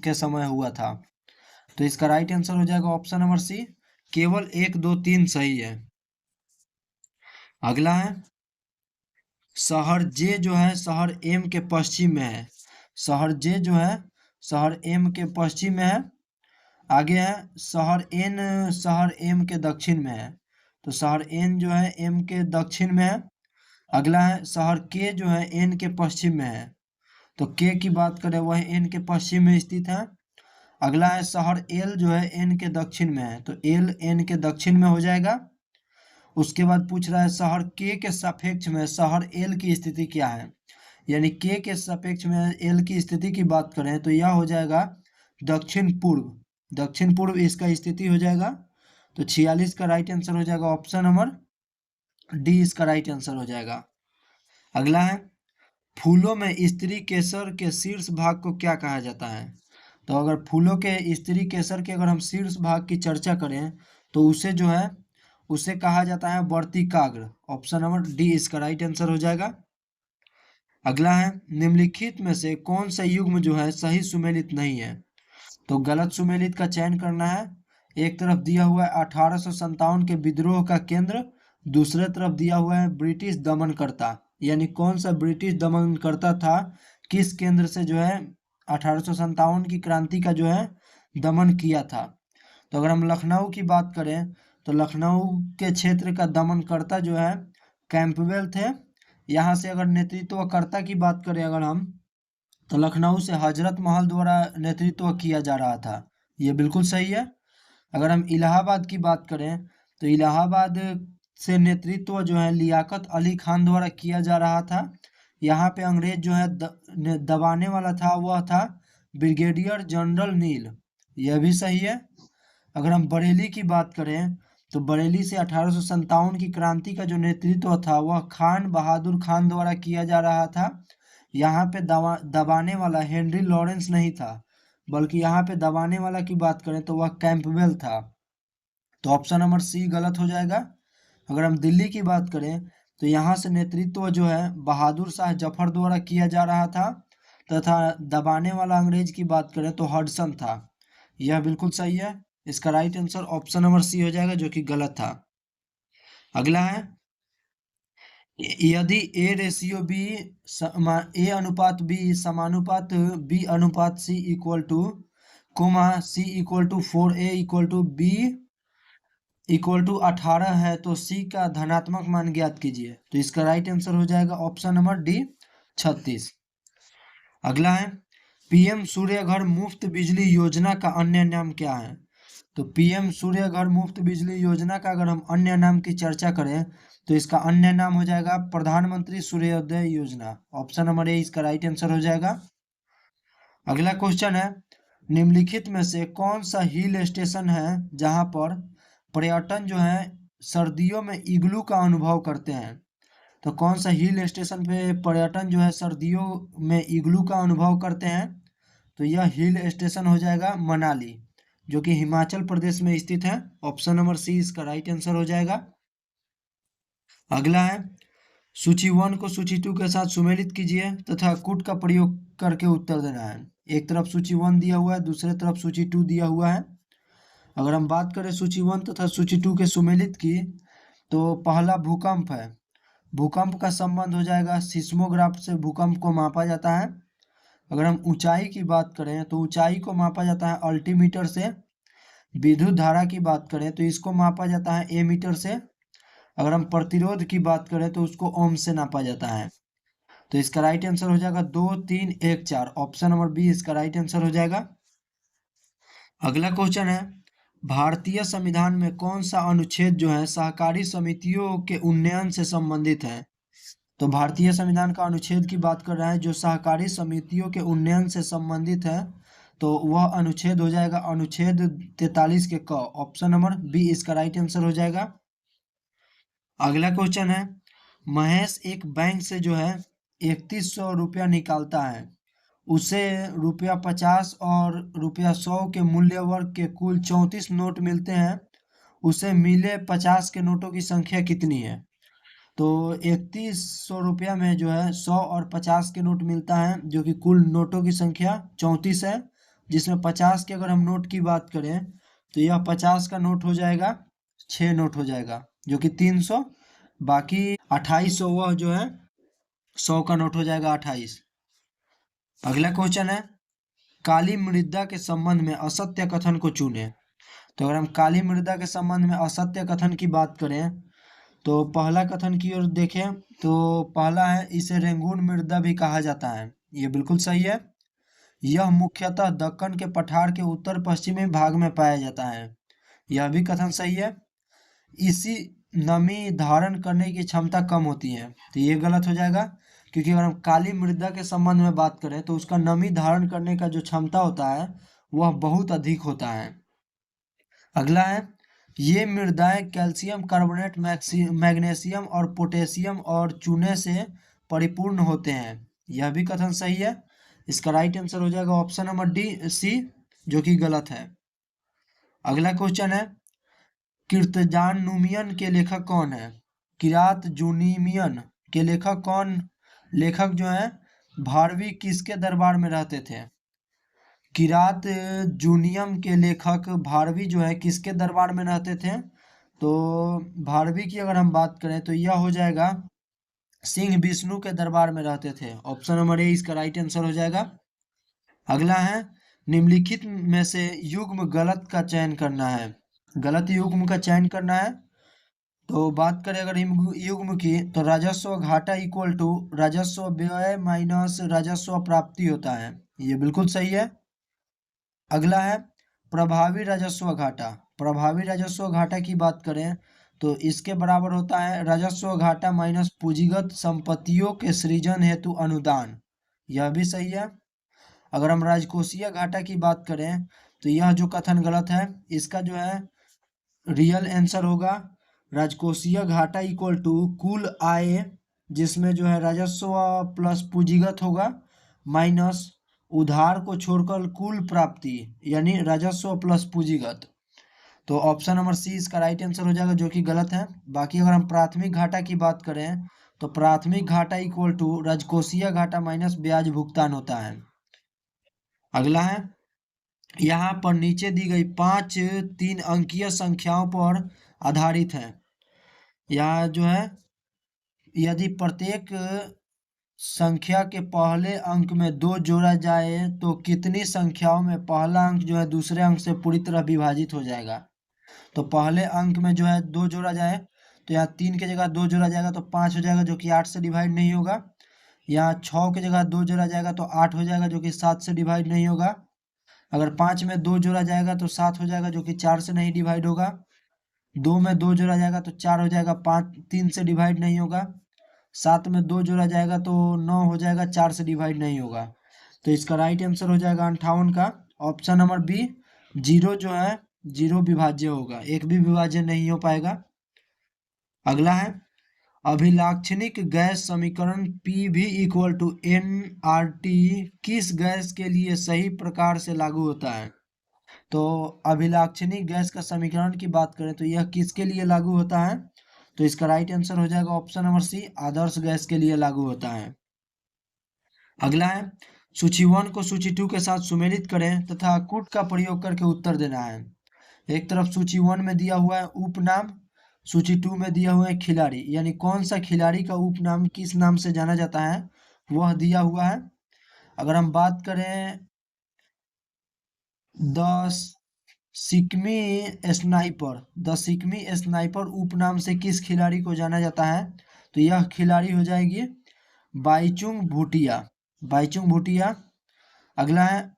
S1: के समय हुआ था। तो इसका राइट आंसर हो जाएगा ऑप्शन नंबर सी, केवल 1, 2, 3 सही है। अगला है, शहर जे जो है शहर एम के पश्चिम में है। शहर जे जो है शहर एम के पश्चिम में है। आगे है, शहर एम के दक्षिण में है। तो शहर एन जो है एम के दक्षिण में है। अगला है, शहर के जो है एन के पश्चिम में है। तो के की बात करें वह एन के पश्चिम में स्थित है। अगला है, शहर एल जो है एन के दक्षिण में है। तो एल एन के दक्षिण में हो जाएगा। उसके बाद पूछ रहा है शहर के सापेक्ष में शहर एल की स्थिति क्या है। यानी के सापेक्ष में एल की स्थिति की बात करें तो यह हो जाएगा दक्षिण पूर्व। दक्षिण पूर्व इसका स्थिति हो जाएगा। तो 46 का राइट आंसर हो जाएगा ऑप्शन नंबर डी इसका राइट आंसर हो जाएगा। अगला है, फूलों में स्त्री केसर के शीर्ष भाग को क्या कहा जाता है। तो अगर फूलों के स्त्री केसर के अगर हम शीर्ष भाग की चर्चा करें तो उसे जो है उसे कहा जाता है वर्तिकाग्र। ऑप्शन नंबर डी इसका राइट आंसर हो जाएगा। अगला है, निम्नलिखित में से कौन सा युग्म जो है सही सुमेलित नहीं है। तो गलत सुमेलित का चयन करना है। एक तरफ दिया हुआ है 1857 के विद्रोह का केंद्र, दूसरे तरफ दिया हुआ है ब्रिटिश दमनकर्ता। यानी कौन सा ब्रिटिश दमनकर्ता था, किस केंद्र से जो है 1857 की क्रांति का जो है दमन किया था। तो अगर हम लखनऊ की बात करें तो लखनऊ के क्षेत्र का दमनकर्ता जो है कैंपबेल थे। यहाँ से अगर नेतृत्वकर्ता की बात करें अगर हम तो लखनऊ से हजरत महल द्वारा नेतृत्व किया जा रहा था। ये बिल्कुल सही है। अगर हम इलाहाबाद की बात करें तो इलाहाबाद से नेतृत्व जो है लियाकत अली खान द्वारा किया जा रहा था। यहाँ पे अंग्रेज जो है दबाने वाला था वह था ब्रिगेडियर जनरल नील। यह भी सही है। अगर हम बरेली की बात करें तो बरेली से 1857 की क्रांति का जो नेतृत्व था वह खान बहादुर खान द्वारा किया जा रहा था। यहाँ पे दबाने वाला हेनरी लॉरेंस नहीं था, बल्कि यहाँ पे दबाने वाला की बात करें तो वह कैंपबेल था। तो ऑप्शन नंबर सी गलत हो जाएगा। अगर हम दिल्ली की बात करें तो यहाँ से नेतृत्व जो है बहादुर शाह जफर द्वारा किया जा रहा था, तथा दबाने वाला अंग्रेज की बात करें तो हडसन था। यह बिल्कुल सही है। इसका right answer option number C हो जाएगा, जो कि गलत था। अगला है, यदि ए अनुपात बी समानुपात बी अनुपात c equal to c equal to 4a equal to b equal to 18 है, तो सी का धनात्मक मान ज्ञात कीजिए। तो इसका राइट आंसर हो जाएगा ऑप्शन नंबर डी 36। अगला है, पीएम सूर्य घर मुफ्त बिजली योजना का अन्य नाम क्या है? तो पीएम सूर्य घर मुफ्त बिजली योजना का अगर हम अन्य नाम की चर्चा करें तो इसका अन्य नाम हो जाएगा प्रधानमंत्री सूर्योदय योजना। ऑप्शन नंबर ए इसका राइट आंसर हो जाएगा। अगला क्वेश्चन है, निम्नलिखित में से कौन सा हिल स्टेशन है जहां पर पर्यटन जो है सर्दियों में इग्लू का अनुभव करते हैं? तो कौन सा हिल स्टेशन पे पर्यटन जो है सर्दियों में इग्लू का अनुभव करते हैं? तो यह हिल स्टेशन हो जाएगा मनाली, जो कि हिमाचल प्रदेश में स्थित है। ऑप्शन नंबर सी इसका राइट आंसर हो जाएगा। अगला है, सूची 1 को सूची 2 के साथ सुमेलित कीजिए तथा कूट का प्रयोग करके उत्तर देना है। एक तरफ सूची 1 दिया हुआ है, दूसरे तरफ सूची 2 दिया हुआ है। अगर हम बात करें सूची 1 तथा सूची 2 के सुमेलित की, तो पहला भूकंप है। भूकंप का संबंध हो जाएगा सिस्मोग्राफ से भूकंप को मापा जाता है। अगर हम ऊंचाई की बात करें तो ऊंचाई को मापा जाता है अल्टीमीटर से। विद्युत धारा की बात करें तो इसको मापा जाता है ए मीटर से। अगर हम प्रतिरोध की बात करें तो उसको ओम से नापा जाता है। तो इसका राइट आंसर हो जाएगा 2 3 1 4। ऑप्शन नंबर बी इसका राइट आंसर हो जाएगा। अगला क्वेश्चन है, भारतीय संविधान में कौन सा अनुच्छेद जो है सहकारी समितियों के उन्नयन से संबंधित है? तो भारतीय संविधान का अनुच्छेद की बात कर रहा है जो सहकारी समितियों के उन्नयन से संबंधित है, तो वह अनुच्छेद हो जाएगा अनुच्छेद 43 के क। ऑप्शन नंबर बी इसका राइट आंसर हो जाएगा। अगला क्वेश्चन है, महेश एक बैंक से जो है 3100 रुपया निकालता है, उसे रुपया 50 और रुपया 100 के मूल्य वर्ग के कुल 34 नोट मिलते हैं, उसे मिले 50 के नोटों की संख्या कितनी है? तो 3100 रुपया में जो है 100 और 50 के नोट मिलता है, जो कि कुल नोटों की संख्या 34 है, जिसमें 50 के अगर हम नोट की बात करें तो यह 50 का नोट हो जाएगा 6 नोट हो जाएगा, जो कि 300। बाकी 2800 वह जो है 100 का नोट हो जाएगा 28। अगला क्वेश्चन है, काली मृदा के संबंध में असत्य कथन को चुने। तो अगर हम काली मृदा के संबंध में असत्य कथन की बात करें तो पहला कथन की ओर देखें तो पहला है, इसे रेंगून मृदा भी कहा जाता है। ये बिल्कुल सही है। यह मुख्यतः दक्कन के पठार के उत्तर पश्चिमी भाग में पाया जाता है। यह भी कथन सही है। इसी नमी धारण करने की क्षमता कम होती है, तो ये गलत हो जाएगा, क्योंकि अगर हम काली मृदा के संबंध में बात करें तो उसका नमी धारण करने का जो क्षमता होता है वह बहुत अधिक होता है। अगला है, ये मृदाएं कैल्शियम कार्बोनेट मैग्नीशियम और पोटेशियम और चूने से परिपूर्ण होते हैं। यह भी कथन सही है। इसका राइट आंसर हो जाएगा ऑप्शन नंबर डी सी, जो कि गलत है। अगला क्वेश्चन है, कीर्तजानुमियन के लेखक कौन है? किरात जूनिमियन के लेखक कौन? लेखक जो है भारवी किसके दरबार में रहते थे? किरात जूनियम के लेखक भारवी जो है किसके दरबार में रहते थे? तो भारवी की अगर हम बात करें तो यह हो जाएगा सिंह विष्णु के दरबार में रहते थे। ऑप्शन नंबर ए इसका राइट आंसर हो जाएगा। अगला है, निम्नलिखित में से युग्म गलत का चयन करना है। गलत युग्म का चयन करना है। तो बात करें अगर युग्म की तो राजस्व घाटा इक्वल टू राजस्व व्यय माइनस राजस्व प्राप्ति होता है। ये बिल्कुल सही है। अगला है, प्रभावी राजस्व घाटा। प्रभावी राजस्व घाटा की बात करें तो इसके बराबर होता है राजस्व घाटा माइनस पूंजीगत संपत्तियों के सृजन हेतु अनुदान। यह भी सही है। अगर हम राजकोषीय घाटा की बात करें तो यह जो कथन गलत है, इसका जो है रियल आंसर होगा राजकोषीय घाटा इक्वल टू कुल आय, जिसमें जो है राजस्व प्लस पूंजीगत होगा, माइनस उधार को छोड़कर कुल प्राप्ति, यानी राजस्व प्लस पूंजीगत। तो ऑप्शन नंबर सी इसका राइट आंसर हो जाएगा, जो कि गलत है। बाकी अगर हम प्राथमिक घाटा की बात करें तो प्राथमिक घाटा इक्वल टू राजकोषीय घाटा माइनस ब्याज भुगतान होता है। अगला है, यहाँ पर नीचे दी गई 5 तीन अंकीय संख्याओं पर आधारित है। यहाँ जो है, यदि प्रत्येक संख्या के पहले अंक में 2 जोड़ा जाए तो कितनी संख्याओं में पहला अंक जो है दूसरे अंक से पूरी तरह विभाजित हो जाएगा। तो पहले अंक में जो है 2 जोड़ा जाए तो यहाँ 3 की जगह 2 जोड़ा जाएगा तो 5 हो जाएगा, जो कि 8 से डिवाइड नहीं होगा। यहाँ 6 की जगह 2 जोड़ा जाएगा तो 8 हो जाएगा, जो कि 7 से डिवाइड नहीं होगा। अगर 5 में 2 जोड़ा जाएगा तो 7 हो जाएगा, जो कि 4 से नहीं डिवाइड होगा। 2 में 2 जोड़ा जाएगा तो 4 हो जाएगा, 5 3 से डिवाइड नहीं होगा। 7 में 2 जोड़ा जाएगा तो 9 हो जाएगा, 4 से डिवाइड नहीं होगा। तो इसका राइट आंसर हो जाएगा 58 का ऑप्शन नंबर बी। जीरो जो है, जीरो विभाज्य होगा, एक भी विभाज्य नहीं हो पाएगा। अगला है, अभिलाक्षणिक गैस समीकरण P V equal to N R T किस गैस के लिए सही प्रकार से लागू होता है। तो अभिलाक्षणिक गैस का समीकरण की बात करें तो यह किसके लिए लागू होता है। तो इसका राइट आंसर हो जाएगा ऑप्शन नंबर सी, आदर्श गैस के लिए लागू होता है। अगला है, सूची 1 को सूची 2 के साथ सुमेलित करें तथा कुट का प्रयोग करके उत्तर देना है। एक तरफ सूची 1 में दिया हुआ है उपनाम, सूची 2 में दिया हुआ है खिलाड़ी, यानी कौन सा खिलाड़ी का उपनाम किस नाम से जाना जाता है वह दिया हुआ है। अगर हम बात करें द सिकमी स्नाइपर उपनाम से किस खिलाड़ी को जाना जाता है, तो यह खिलाड़ी हो जाएगी बाईचुंग भूटिया, बाईचुंग भूटिया। अगला है,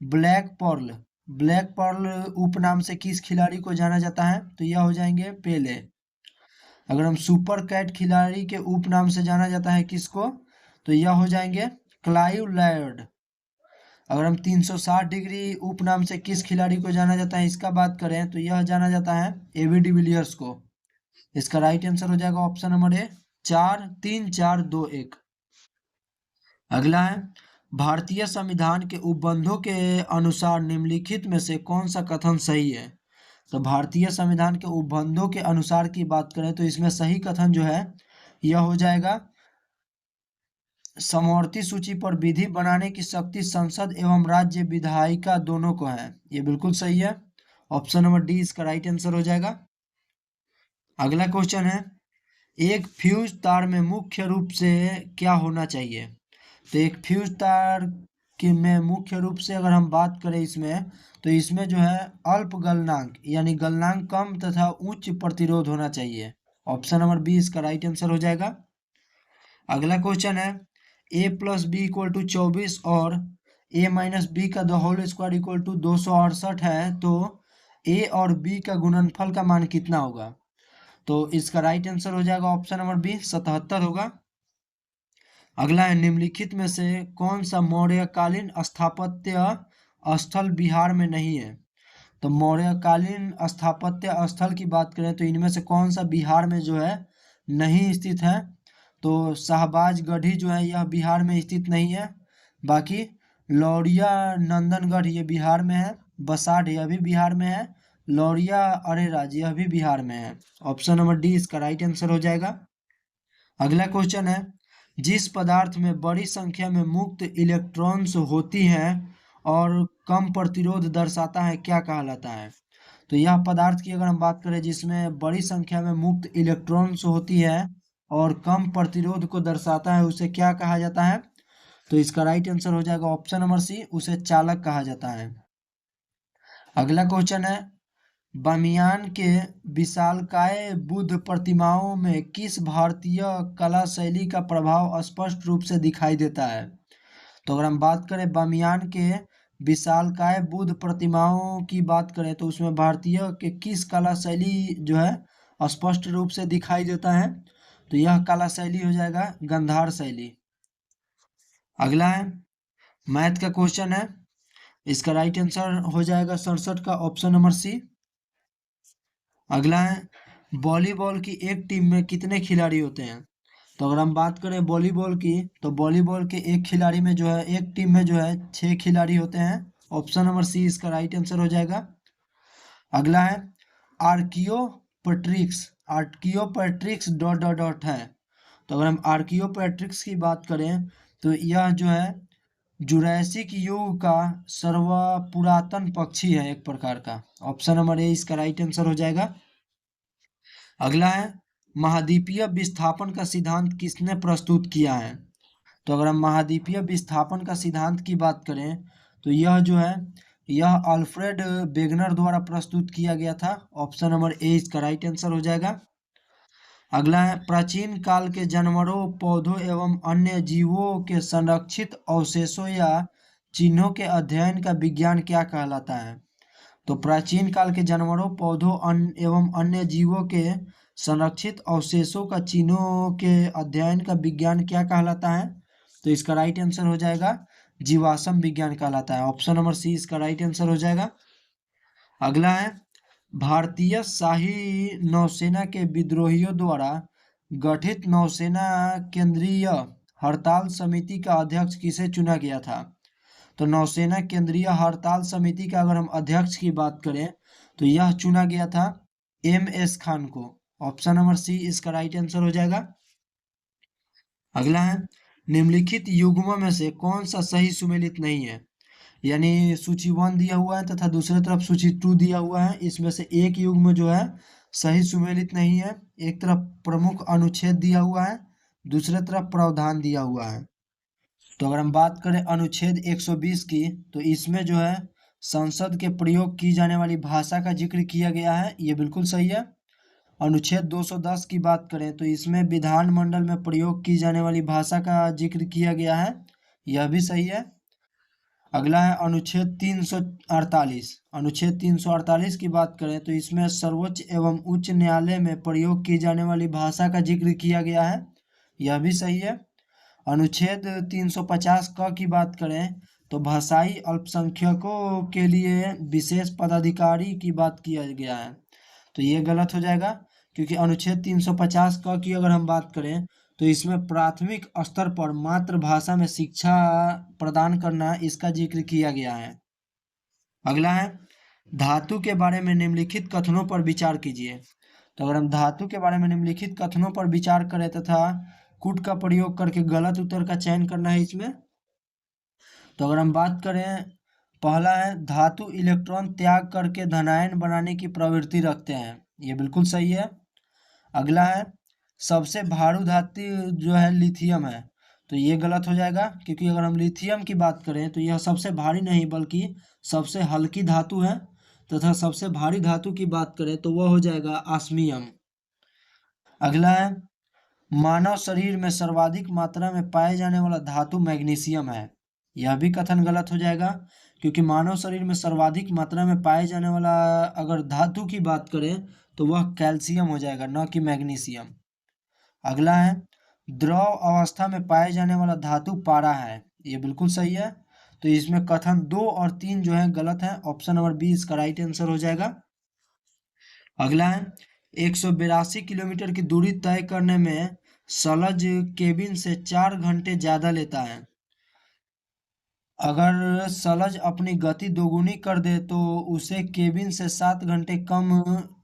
S1: ब्लैक पर्ल उपनाम से किस खिलाड़ी को जाना जाता है, तो यह हो जाएंगे पेले। अगर हम सुपर कैट खिलाड़ी के उपनाम से जाना जाता है किसको, तो यह हो जाएंगे क्लाइव लॉयड। अगर हम 360 डिग्री उपनाम से किस खिलाड़ी को जाना जाता है इसका बात करें तो यह जाना जाता है एबी डिविलियर्स को। इसका राइट आंसर हो जाएगा ऑप्शन नंबर ए, 4 3 4 2 1। अगला है, भारतीय संविधान के उपबंधों के अनुसार निम्नलिखित में से कौन सा कथन सही है। तो भारतीय संविधान के उपबंधों के अनुसार की बात करें तो इसमें सही कथन जो है यह हो जाएगा, समवर्ती सूची पर विधि बनाने की शक्ति संसद एवं राज्य विधायिका दोनों को है। ये बिल्कुल सही है, ऑप्शन नंबर डी इसका राइट आंसर हो जाएगा। अगला क्वेश्चन है, एक फ्यूज तार में मुख्य रूप से क्या होना चाहिए। तो एक फ्यूज तार के में मुख्य रूप से अगर हम बात करें इसमें तो इसमें जो है अल्प गलनांक यानी गलनांक कम तथा उच्च प्रतिरोध होना चाहिए। ऑप्शन नंबर बी इसका राइट आंसर हो जाएगा। अगला क्वेश्चन है, A plus B equal to 24 और ए माइनस बी का the whole square equal to 268 है, तो ए और बी का गुणनफल का मान कितना होगा। तो इसका राइट आंसर हो जाएगा ऑप्शन नंबर बी, 77 होगा। अगला है, निम्नलिखित में से कौन सा मौर्यकालीन स्थापत्य स्थल बिहार में नहीं है। तो मौर्यकालीन स्थापत्य स्थल की बात करें तो इनमें से कौन सा बिहार में जो है नहीं स्थित है। तो शाहबाज गढ़ी जो है यह बिहार में स्थित नहीं है। बाकी लौरिया नंदनगढ़ ये बिहार में है, बसाठ यह भी बिहार में है, लौरिया अरेराज यह भी बिहार में है। ऑप्शन नंबर डी इसका राइट आंसर हो जाएगा। अगला क्वेश्चन है, जिस पदार्थ में बड़ी संख्या में मुक्त इलेक्ट्रॉन्स होती हैं और कम प्रतिरोध दर्शाता है क्या कहलाता है। तो यह पदार्थ की अगर हम बात करें जिसमें बड़ी संख्या में मुक्त इलेक्ट्रॉन्स होती है और कम प्रतिरोध को दर्शाता है उसे क्या कहा जाता है। तो इसका राइट आंसर हो जाएगा ऑप्शन नंबर सी, उसे चालक कहा जाता है। अगला क्वेश्चन है, बामियान के विशालकाय बुद्ध प्रतिमाओं में किस भारतीय कला शैली का प्रभाव स्पष्ट रूप से दिखाई देता है। तो अगर हम बात करें बामियान के विशालकाय बुद्ध प्रतिमाओं की बात करें तो उसमें भारतीय के किस कला शैली जो है स्पष्ट रूप से दिखाई देता है, तो यह कला शैली हो जाएगा गंधार शैली। अगला है, मैथ का क्वेश्चन है, इसका राइट आंसर हो जाएगा 67 का ऑप्शन नंबर सी। अगला है, वॉलीबॉल की एक टीम में कितने खिलाड़ी होते हैं। तो अगर हम बात करें वॉलीबॉल की तो वॉलीबॉल के एक खिलाड़ी में जो है एक टीम में जो है 6 खिलाड़ी होते हैं। ऑप्शन नंबर सी इसका राइट आंसर हो जाएगा। अगला है, आर्कियोपेट्रिक्स, आर्कियोपेट्रिक्स डॉट डॉट डॉट है। तो अगर हम आर्कियोपेट्रिक्स की बात करें तो यह जो है जुरैसिक युग का सर्वपुरातन पक्षी है एक प्रकार का। ऑप्शन नंबर ए इसका राइट आंसर हो जाएगा। अगला है महाद्वीपीय विस्थापन का सिद्धांत किसने प्रस्तुत किया है। तो अगर हम महाद्वीपीय विस्थापन का सिद्धांत की बात करें तो यह जो है यह अल्फ्रेड वेगनर द्वारा प्रस्तुत किया गया था। ऑप्शन नंबर ए इसका राइट आंसर हो जाएगा। अगला है प्राचीन काल के जानवरों, पौधों एवं अन्य जीवों के संरक्षित अवशेषों या चिन्हों के अध्ययन का विज्ञान क्या कहलाता है। तो प्राचीन काल के जानवरों, पौधों एवं अन्य जीवों के संरक्षित अवशेषों का चिन्हों के अध्ययन का विज्ञान क्या कहलाता है। तो इसका राइट आंसर हो जाएगा जीवाश्म विज्ञान कहलाता है। ऑप्शन नंबर सी इसका राइट आंसर हो जाएगा। अगला है भारतीय शाही नौसेना के विद्रोहियों द्वारा गठित नौसेना केंद्रीय हड़ताल समिति का अध्यक्ष किसे चुना गया था। तो नौसेना केंद्रीय हड़ताल समिति का अगर हम अध्यक्ष की बात करें तो यह चुना गया था MS खान को। ऑप्शन नंबर सी इसका राइट आंसर हो जाएगा। अगला है निम्नलिखित युग्मों में से कौन सा सही सुमेलित नहीं है। यानी सूची 1 दिया हुआ है तथा दूसरी तरफ सूची 2 दिया हुआ है, इसमें से एक युग्म जो है सही सुमेलित नहीं है। एक तरफ प्रमुख अनुच्छेद दिया हुआ है, दूसरी तरफ प्रावधान दिया हुआ है। तो अगर हम बात करें अनुच्छेद 120 की तो इसमें जो है संसद के प्रयोग की जाने वाली भाषा का जिक्र किया गया है, ये बिल्कुल सही है। अनुच्छेद 210 की बात करें तो इसमें विधानमंडल में प्रयोग की जाने वाली भाषा का जिक्र किया गया है, यह भी सही है। अगला है अनुच्छेद 348। अनुच्छेद 348 की बात करें तो इसमें सर्वोच्च एवं उच्च न्यायालय में प्रयोग की जाने वाली भाषा का जिक्र किया गया है, यह भी सही है। अनुच्छेद 350 क की बात करें तो भाषाई अल्पसंख्यकों के लिए विशेष पदाधिकारी की बात किया गया है, तो ये गलत हो जाएगा क्योंकि अनुच्छेद 350 क की अगर हम बात करें तो इसमें प्राथमिक स्तर पर मातृभाषा में शिक्षा प्रदान करना इसका जिक्र किया गया है। अगला है धातु के बारे में निम्नलिखित कथनों पर विचार कीजिए। तो अगर हम धातु के बारे में निम्नलिखित कथनों पर विचार करें तथा कूट का प्रयोग करके गलत उत्तर का चयन करना है इसमें। तो अगर हम बात करें पहला है धातु इलेक्ट्रॉन त्याग करके धनायन बनाने की प्रवृत्ति रखते हैं, ये बिल्कुल सही है। अगला है सबसे भारी धातु जो है लिथियम है, तो ये गलत हो जाएगा क्योंकि अगर हम लिथियम की बात करें तो यह सबसे भारी नहीं बल्कि सबसे हल्की धातु है तथा सबसे भारी धातु की बात करें तो वह हो जाएगा ऑस्मियम। अगला है मानव शरीर में सर्वाधिक मात्रा में पाए जाने वाला धातु मैग्नीशियम है, यह भी कथन गलत हो जाएगा क्योंकि मानव शरीर में सर्वाधिक मात्रा में पाए जाने वाला अगर धातु की बात करें तो वह कैल्शियम हो जाएगा, न कि मैग्नीशियम। अगला है द्रव अवस्था में पाए जाने वाला धातु पारा है, ये बिल्कुल सही है। तो इसमें कथन 2 और 3 जो है गलत है। ऑप्शन नंबर बी इसका राइट आंसर हो जाएगा। अगला है 182 किलोमीटर की दूरी तय करने में सलज केबिन से 4 घंटे ज़्यादा लेता है। अगर सलज अपनी गति दोगुनी कर दे तो उसे केबिन से 7 घंटे कम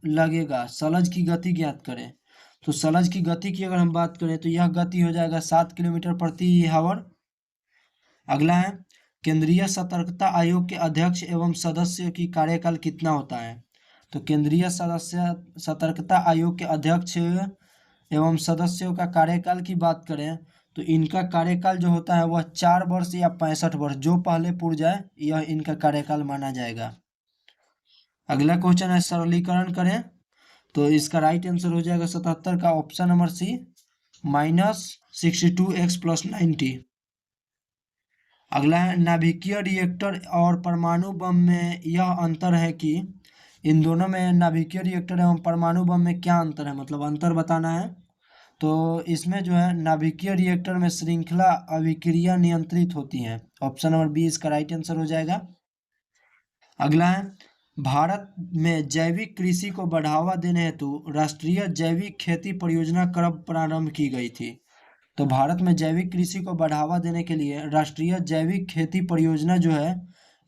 S1: लगेगा। सलज की गति ज्ञात करें। तो सलज की गति की अगर हम बात करें तो यह गति हो जाएगा 7 किलोमीटर प्रति आवर। अगला है केंद्रीय सतर्कता आयोग के अध्यक्ष एवं सदस्य की कार्यकाल कितना होता है। तो केंद्रीय सतर्कता आयोग के अध्यक्ष एवं सदस्यों का कार्यकाल की बात करें तो इनका कार्यकाल जो होता है वह 4 वर्ष या 65 वर्ष, जो पहले पूर्ण जाए यह इनका कार्यकाल माना जाएगा। अगला क्वेश्चन है सरलीकरण करें तो इसका राइट आंसर हो जाएगा 77 का ऑप्शन नंबर सी -62x + 90। अगला है नाभिकीय रिएक्टर और परमाणु बम में यह अंतर है कि इन दोनों में नाभिकीय रिएक्टर एवं परमाणु बम में क्या अंतर है, मतलब अंतर बताना है। तो इसमें जो है नाभिकीय रिएक्टर में श्रृंखला अभिक्रिया नियंत्रित होती है। ऑप्शन नंबर बी इसका राइट आंसर हो जाएगा। अगला है भारत में जैविक कृषि को बढ़ावा देने हेतु राष्ट्रीय जैविक खेती परियोजना कब प्रारंभ की गई थी। तो भारत में जैविक कृषि को बढ़ावा देने के लिए राष्ट्रीय जैविक खेती परियोजना जो है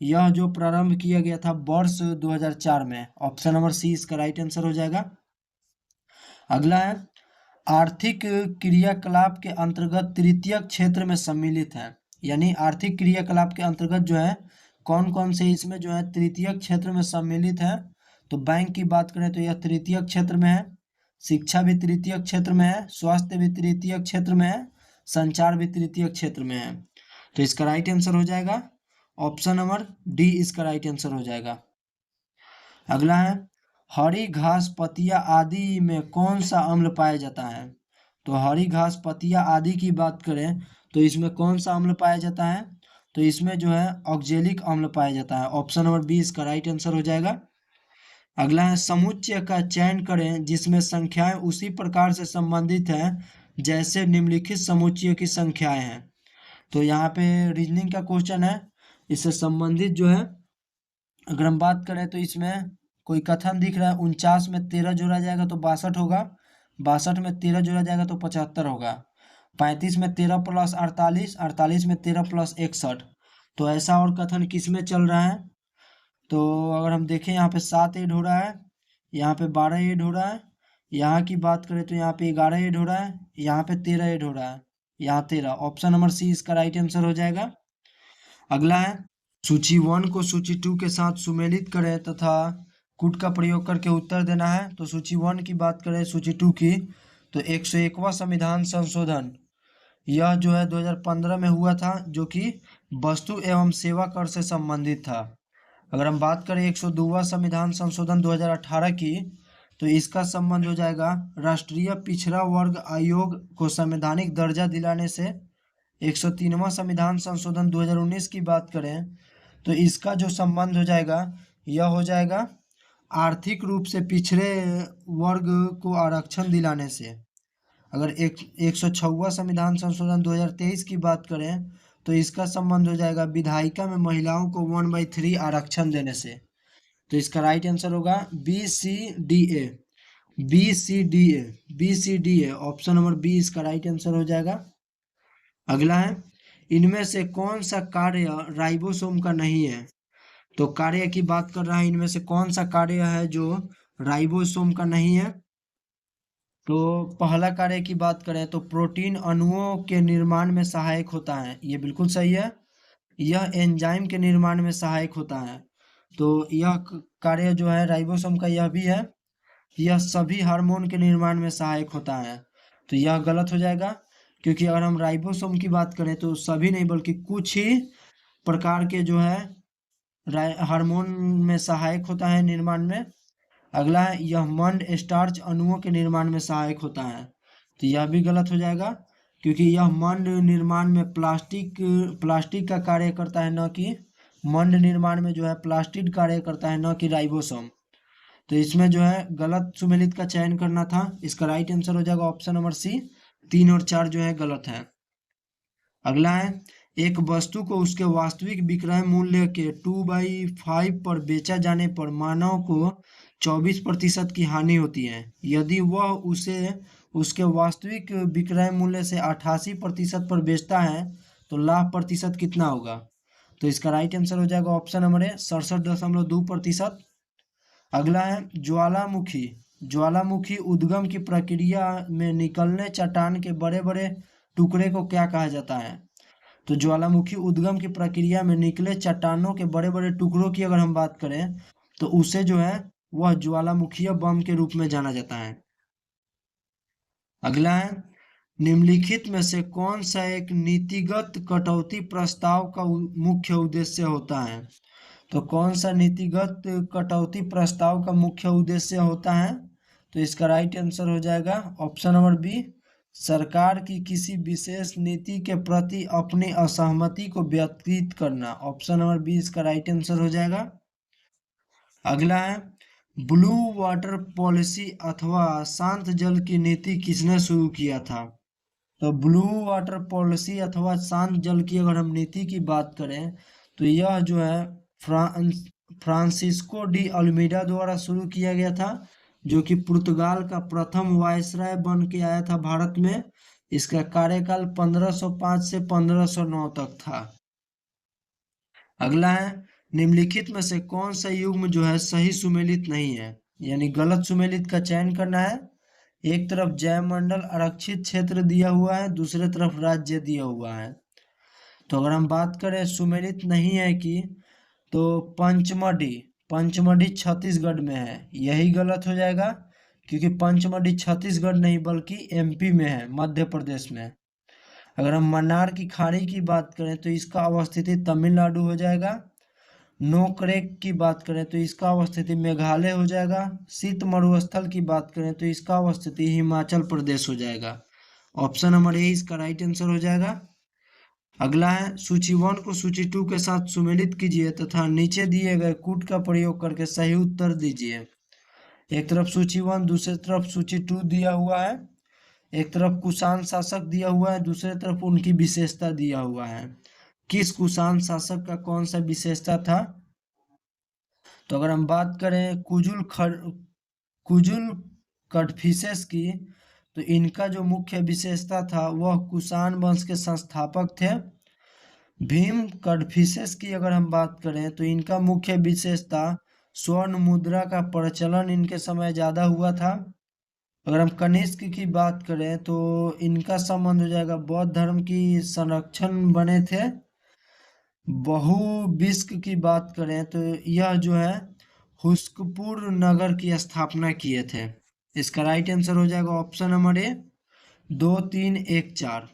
S1: यह जो प्रारंभ किया गया था वर्ष 2004 में। ऑप्शन नंबर सी इसका राइट आंसर हो जाएगा। अगला है, आर्थिक क्रियाकलाप के अंतर्गत तृतीयक क्षेत्र में सम्मिलित है। यानी आर्थिक क्रियाकलाप के अंतर्गत जो है कौन कौन से इसमें जो है तृतीयक क्षेत्र में सम्मिलित है। तो बैंक की बात करें तो यह तृतीयक क्षेत्र में है, शिक्षा भी तृतीयक क्षेत्र में है, स्वास्थ्य भी तृतीयक क्षेत्र में है, संचार भी तृतीयक क्षेत्र में है। तो इसका राइट आंसर हो जाएगा ऑप्शन नंबर डी इसका राइट आंसर हो जाएगा। अगला है, हरी घास पत्तियां आदि में कौन सा अम्ल पाया जाता है। तो हरी घास पत्तियां आदि की बात करें तो इसमें कौन सा अम्ल पाया जाता है। तो इसमें जो है ऑक्जेलिक अम्ल पाया जाता है। ऑप्शन नंबर बी इसका राइट आंसर हो जाएगा। अगला है, समुच्चय का चयन करें जिसमें संख्याएं उसी प्रकार से संबंधित हैं जैसे निम्नलिखित समुच्चय की संख्याएं हैं। तो यहाँ पे रीजनिंग का क्वेश्चन है, इससे संबंधित जो है अगर हम बात करें तो इसमें कोई कथन दिख रहा है 49 में 13 जोड़ा जाएगा तो 62 होगा, 62 में 13 जोड़ा जाएगा तो 75 होगा, 35 में 13 प्लस 48, 48 में 13 प्लस 61। तो ऐसा और कथन किस में चल रहा है। तो अगर हम देखें यहाँ पे 7 ऐड हो रहा है, यहाँ पे 12 ऐड हो रहा है, यहाँ की बात करें तो यहाँ पे 11 ऐड हो रहा है, यहाँ पे 13 ऐड हो रहा है, यहाँ 13। ऑप्शन नंबर सी इसका राइट आंसर हो जाएगा। अगला है, सूची 1 को सूची 2 के साथ सुमेलित करें तथा कूट का प्रयोग करके उत्तर देना है। तो सूची 1 की बात करें सूची 2 की तो 101वां संविधान संशोधन यह जो है 2015 में हुआ था, जो कि वस्तु एवं सेवा कर से संबंधित था। अगर हम बात करें 102वां संविधान संशोधन 2018 की तो इसका संबंध हो जाएगा राष्ट्रीय पिछड़ा वर्ग आयोग को संवैधानिक दर्जा दिलाने से। 103वां संविधान संशोधन 2019 की बात करें तो इसका जो संबंध हो जाएगा यह हो जाएगा आर्थिक रूप से पिछड़े वर्ग को आरक्षण दिलाने से। अगर 106वां संविधान संशोधन 2023 की बात करें तो इसका संबंध हो जाएगा विधायिका में महिलाओं को 1/3 आरक्षण देने से। तो इसका राइट आंसर होगा B C D A, B C D A, B C D A. Option number B इसका राइट आंसर हो जाएगा। अगला है, इनमें से कौन सा कार्य राइबोसोम का नहीं है। तो कार्य की बात कर रहा है, इनमें से कौन सा कार्य है जो राइबोसोम का नहीं है। तो पहला कार्य की बात करें तो प्रोटीन अणुओं के निर्माण में सहायक होता है, ये बिल्कुल सही है। यह एंजाइम के निर्माण में सहायक होता है। तो यह कार्य जो है राइबोसोम का यह भी है। यह सभी हार्मोन के निर्माण में सहायक होता है। तो यह गलत हो जाएगा, क्योंकि अगर हम राइबोसोम की बात करें तो सभी नहीं बल्कि कुछ ही प्रकार के जो है हार्मोन में सहायक होता है निर्माण में। अगला है, यह मंड स्टार्च अणुओं के निर्माण में सहायक होता है। तो यह भी गलत हो जाएगा, क्योंकि यह मंड निर्माण में प्लास्टिक का कार्य करता है, न कि मंड निर्माण में जो है प्लास्टिड कार्य करता है, न कि राइबोसोम। तो इसमें जो है गलत सुमेलित का चयन करना था। इसका राइट आंसर हो जाएगा ऑप्शन नंबर सी। 3 और 4 जो है गलत है। अगला है, एक वस्तु को उसके वास्तविक विक्रय मूल्य के 2/5 पर बेचा जाने पर मानव को 24% की हानि होती है। यदि वह उसे उसके वास्तविक विक्रय मूल्य से 88% पर बेचता है तो लाभ प्रतिशत कितना होगा। तो इसका राइट आंसर हो जाएगा ऑप्शन नंबर ए 67.2%। अगला है, ज्वालामुखी उद्गम की प्रक्रिया में निकलने चट्टान के बड़े बड़े टुकड़े को क्या कहा जाता है। तो ज्वालामुखी उद्गम की प्रक्रिया में निकले चट्टानों के बड़े बड़े टुकड़ों की अगर हम बात करें तो उसे जो है वह ज्वालामुखीय बम के रूप में जाना जाता है। अगला है, निम्नलिखित में से कौन सा एक नीतिगत कटौती प्रस्ताव का मुख्य उद्देश्य होता है। तो कौन सा नीतिगत कटौती प्रस्ताव का मुख्य उद्देश्य होता है। तो इसका राइट आंसर हो जाएगा ऑप्शन नंबर बी, सरकार की किसी विशेष नीति के प्रति अपनी असहमति को व्यक्त करना। ऑप्शन नंबर बी इसका राइट आंसर हो जाएगा। अगला है, ब्लू वाटर पॉलिसी अथवा शांत जल की नीति किसने शुरू किया था। तो ब्लू वाटर पॉलिसी अथवा शांत जल की अगर हम नीति की बात करें तो यह जो है फ्रांसिस्को डी अल्मीडा द्वारा शुरू किया गया था, जो कि पुर्तगाल का प्रथम वायसराय बन के आया था भारत में। इसका कार्यकाल 1505 से 1509 तक था। अगला है, निम्नलिखित में से कौन सा युग्म जो है सही सुमेलित नहीं है, यानी गलत सुमेलित का चयन करना है। एक तरफ जयमंडल आरक्षित क्षेत्र दिया हुआ है, दूसरे तरफ राज्य दिया हुआ है। तो अगर हम बात करें सुमेलित नहीं है कि, तो पंचमढ़ी, पंचमढ़ी छत्तीसगढ़ में है, यही गलत हो जाएगा, क्योंकि पंचमढ़ी छत्तीसगढ़ नहीं बल्कि एमपी में है, मध्य प्रदेश में। अगर हम मन्नार की खाड़ी की बात करें तो इसका अवस्थिति तमिलनाडु हो जाएगा। नोकरेक की बात करें तो इसका अवस्थिति मेघालय हो जाएगा। शीत मरुस्थल की बात करें तो इसका अवस्थिति हिमाचल प्रदेश हो जाएगा। ऑप्शन नंबर ए इसका राइट आंसर हो जाएगा। अगला है, सूची 1 को सूची 2 के साथ सुमेलित कीजिए तथा नीचे दिए गए कूट का प्रयोग करके सही उत्तर दीजिए। एक तरफ सूची 1, दूसरी तरफ सूची 2 दिया हुआ है। एक तरफ कुषाण शासक दिया हुआ है, दूसरी तरफ उनकी विशेषता दिया हुआ है। किस कुषाण शासक का कौन सा विशेषता था? तो अगर हम बात करें कुजुल कडफिसेस की, तो इनका जो मुख्य विशेषता था वह कुषाण वंश के संस्थापक थे। भीम कडफिसेस की अगर हम बात करें तो इनका मुख्य विशेषता स्वर्ण मुद्रा का प्रचलन इनके समय ज़्यादा हुआ था। अगर हम कनिष्क की बात करें तो इनका संबंध हो जाएगा बौद्ध धर्म की संरक्षण बने थे। बहुबिस्क की बात करें तो यह जो है हुस्कपुर नगर की स्थापना किए थे। इसका राइट आंसर हो जाएगा ऑप्शन नंबर ए, 2, 3, 1, 4।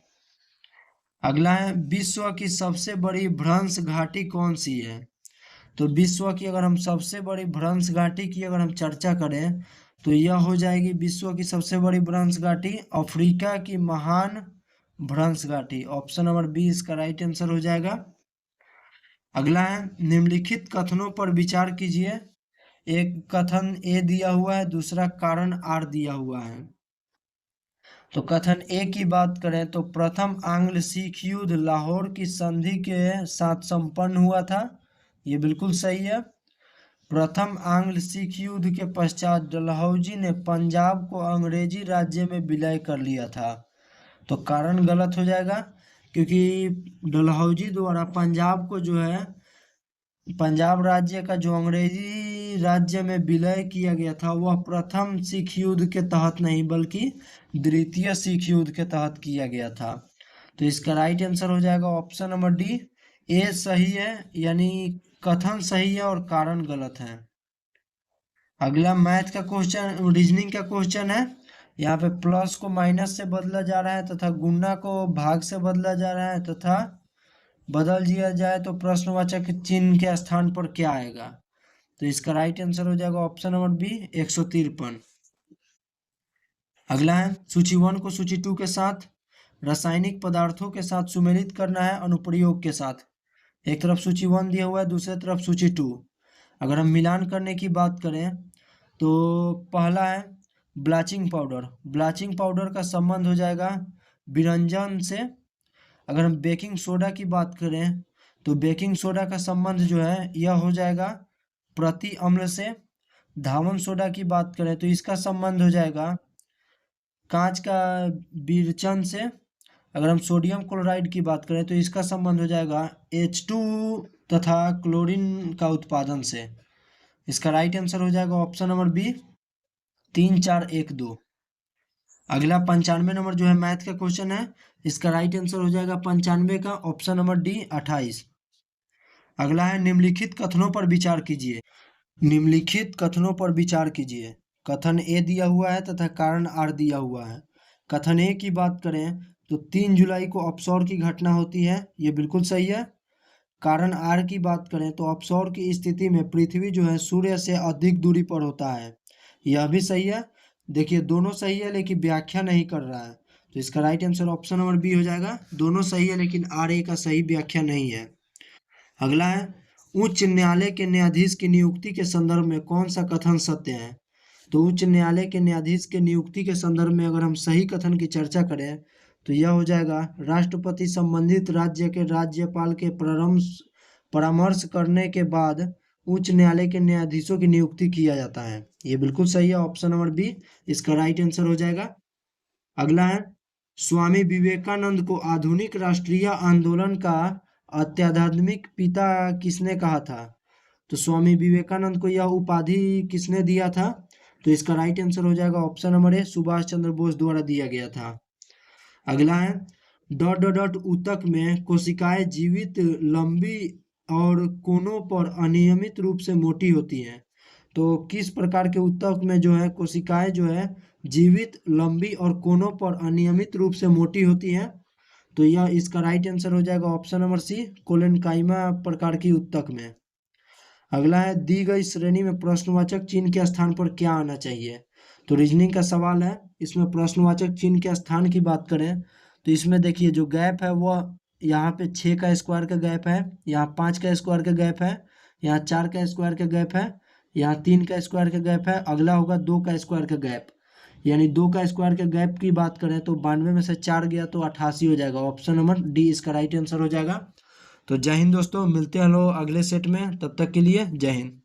S1: अगला है, विश्व की सबसे बड़ी भ्रंश घाटी कौन सी है? तो विश्व की अगर हम सबसे बड़ी भ्रंश घाटी की अगर हम चर्चा करें तो यह हो जाएगी विश्व की सबसे बड़ी भ्रंश घाटी अफ्रीका की महान भ्रंश घाटी। ऑप्शन नंबर बी इसका राइट आंसर हो जाएगा। अगला है, निम्नलिखित कथनों पर विचार कीजिए। एक कथन ए दिया हुआ है, दूसरा कारण आर दिया हुआ है। तो कथन ए की बात करें तो प्रथम आंग्ल सिख युद्ध लाहौर की संधि के साथ संपन्न हुआ था, ये बिल्कुल सही है। प्रथम आंग्ल सिख युद्ध के पश्चात डलहौजी ने पंजाब को अंग्रेजी राज्य में विलय कर लिया था, तो कारण गलत हो जाएगा, क्योंकि डलहौजी द्वारा पंजाब को जो है पंजाब राज्य का जो अंग्रेजी राज्य में विलय किया गया था वह प्रथम सिख युद्ध के तहत नहीं बल्कि द्वितीय सिख युद्ध के तहत किया गया था। तो इसका राइट आंसर हो जाएगा ऑप्शन नंबर डी, ए सही है, यानी कथन सही है और कारण गलत है। अगला मैथ का क्वेश्चन, रीजनिंग का क्वेश्चन है। यहाँ पे प्लस को माइनस से बदला जा रहा है तथा गुणा को भाग से बदला जा रहा है तथा बदल दिया जाए तो प्रश्नवाचक चिन्ह के स्थान पर क्या आएगा? तो इसका राइट आंसर हो जाएगा ऑप्शन नंबर बी, 153। अगला है, सूची 1 को सूची 2 के साथ रासायनिक पदार्थों के साथ सुमेलित करना है अनुप्रयोग के साथ। एक तरफ सूची 1 दिया हुआ है, दूसरी तरफ सूची 2। अगर हम मिलान करने की बात करें तो पहला है ब्लीचिंग पाउडर। ब्लीचिंग पाउडर का संबंध हो जाएगा विरंजन से। अगर हम बेकिंग सोडा की बात करें तो बेकिंग सोडा का संबंध जो है यह हो जाएगा प्रति अम्ल से। धावन सोडा की बात करें तो इसका संबंध हो जाएगा कांच का विरचन से। अगर हम सोडियम क्लोराइड की बात करें तो इसका संबंध हो जाएगा H2 तथा क्लोरीन का उत्पादन से। इसका राइट आंसर हो जाएगा ऑप्शन नंबर बी, 3, 4, 1, 2। अगला 95 नंबर जो है मैथ का क्वेश्चन है, इसका राइट आंसर हो जाएगा 95 का ऑप्शन नंबर डी, 28। अगला है, निम्नलिखित कथनों पर विचार कीजिए। निम्नलिखित कथनों पर विचार कीजिए। कथन ए दिया हुआ है तथा कारण आर दिया हुआ है। कथन ए की बात करें तो 3 जुलाई को अपसौर की घटना होती है, ये बिल्कुल सही है। कारण आर की बात करें तो अपसौर की स्थिति में पृथ्वी जो है सूर्य से अधिक दूरी पर होता है, यह भी सही है। देखिए दोनों सही है लेकिन व्याख्या नहीं कर रहा है, तो इसका right answer option number B हो जाएगा। दोनों सही है लेकिन आर ए का सही व्याख्या नहीं है। अगला है, उच्च न्यायालय के न्यायाधीश की नियुक्ति के संदर्भ में कौन सा कथन सत्य है? तो उच्च न्यायालय के न्यायाधीश के नियुक्ति के संदर्भ में अगर हम सही कथन की चर्चा करें तो यह हो जाएगा राष्ट्रपति संबंधित राज्य के राज्यपाल के परामर्श करने के बाद उच्च न्यायालय के न्यायाधीशों की नियुक्ति किया जाता है, ये बिल्कुल सही है, ऑप्शन नंबर बी इसका राइट आंसर हो जाएगा। अगला है, स्वामी विवेकानंद को आधुनिक राष्ट्रीय आंदोलन का अत्याधुनिक पिता किसने कहा था? तो स्वामी विवेकानंद को यह उपाधि किसने दिया था? तो इसका राइट आंसर हो जाएगा option number A, Subhash Chandra Bose द्वारा दिया गया था। अगला है डॉट डॉट डॉट ऊतक में कोशिकाएं जीवित, लंबी और कोनों पर अनियमित रूप से मोटी होती हैं। तो किस प्रकार के ऊतक में जो है कोशिकाएं जो है जीवित, लंबी और कोनों पर अनियमित रूप से मोटी होती हैं? तो यह इसका राइट आंसर हो जाएगा ऑप्शन नंबर सी, कोलेनकाइमा प्रकार की ऊतक में। अगला है दी गई श्रेणी में प्रश्नवाचक चिन्ह के स्थान पर क्या आना चाहिए? तो रीजनिंग का सवाल है, इसमें प्रश्नवाचक चिन्ह के स्थान की बात करें तो इसमें देखिए जो गैप है वह यहाँ पे 6 का स्क्वायर का गैप है, यहाँ 5 का स्क्वायर का गैप है, यहाँ 4 का स्क्वायर का गैप है, यहाँ 3 का स्क्वायर का गैप है, अगला होगा 2 का स्क्वायर का गैप। यानी 2 का स्क्वायर के गैप की बात करें तो 92 में से 4 गया तो 88 हो जाएगा। ऑप्शन नंबर डी इसका राइट आंसर हो जाएगा। तो जय हिंद दोस्तों, मिलते हैं लोग अगले सेट में, तब तक के लिए जय हिंद।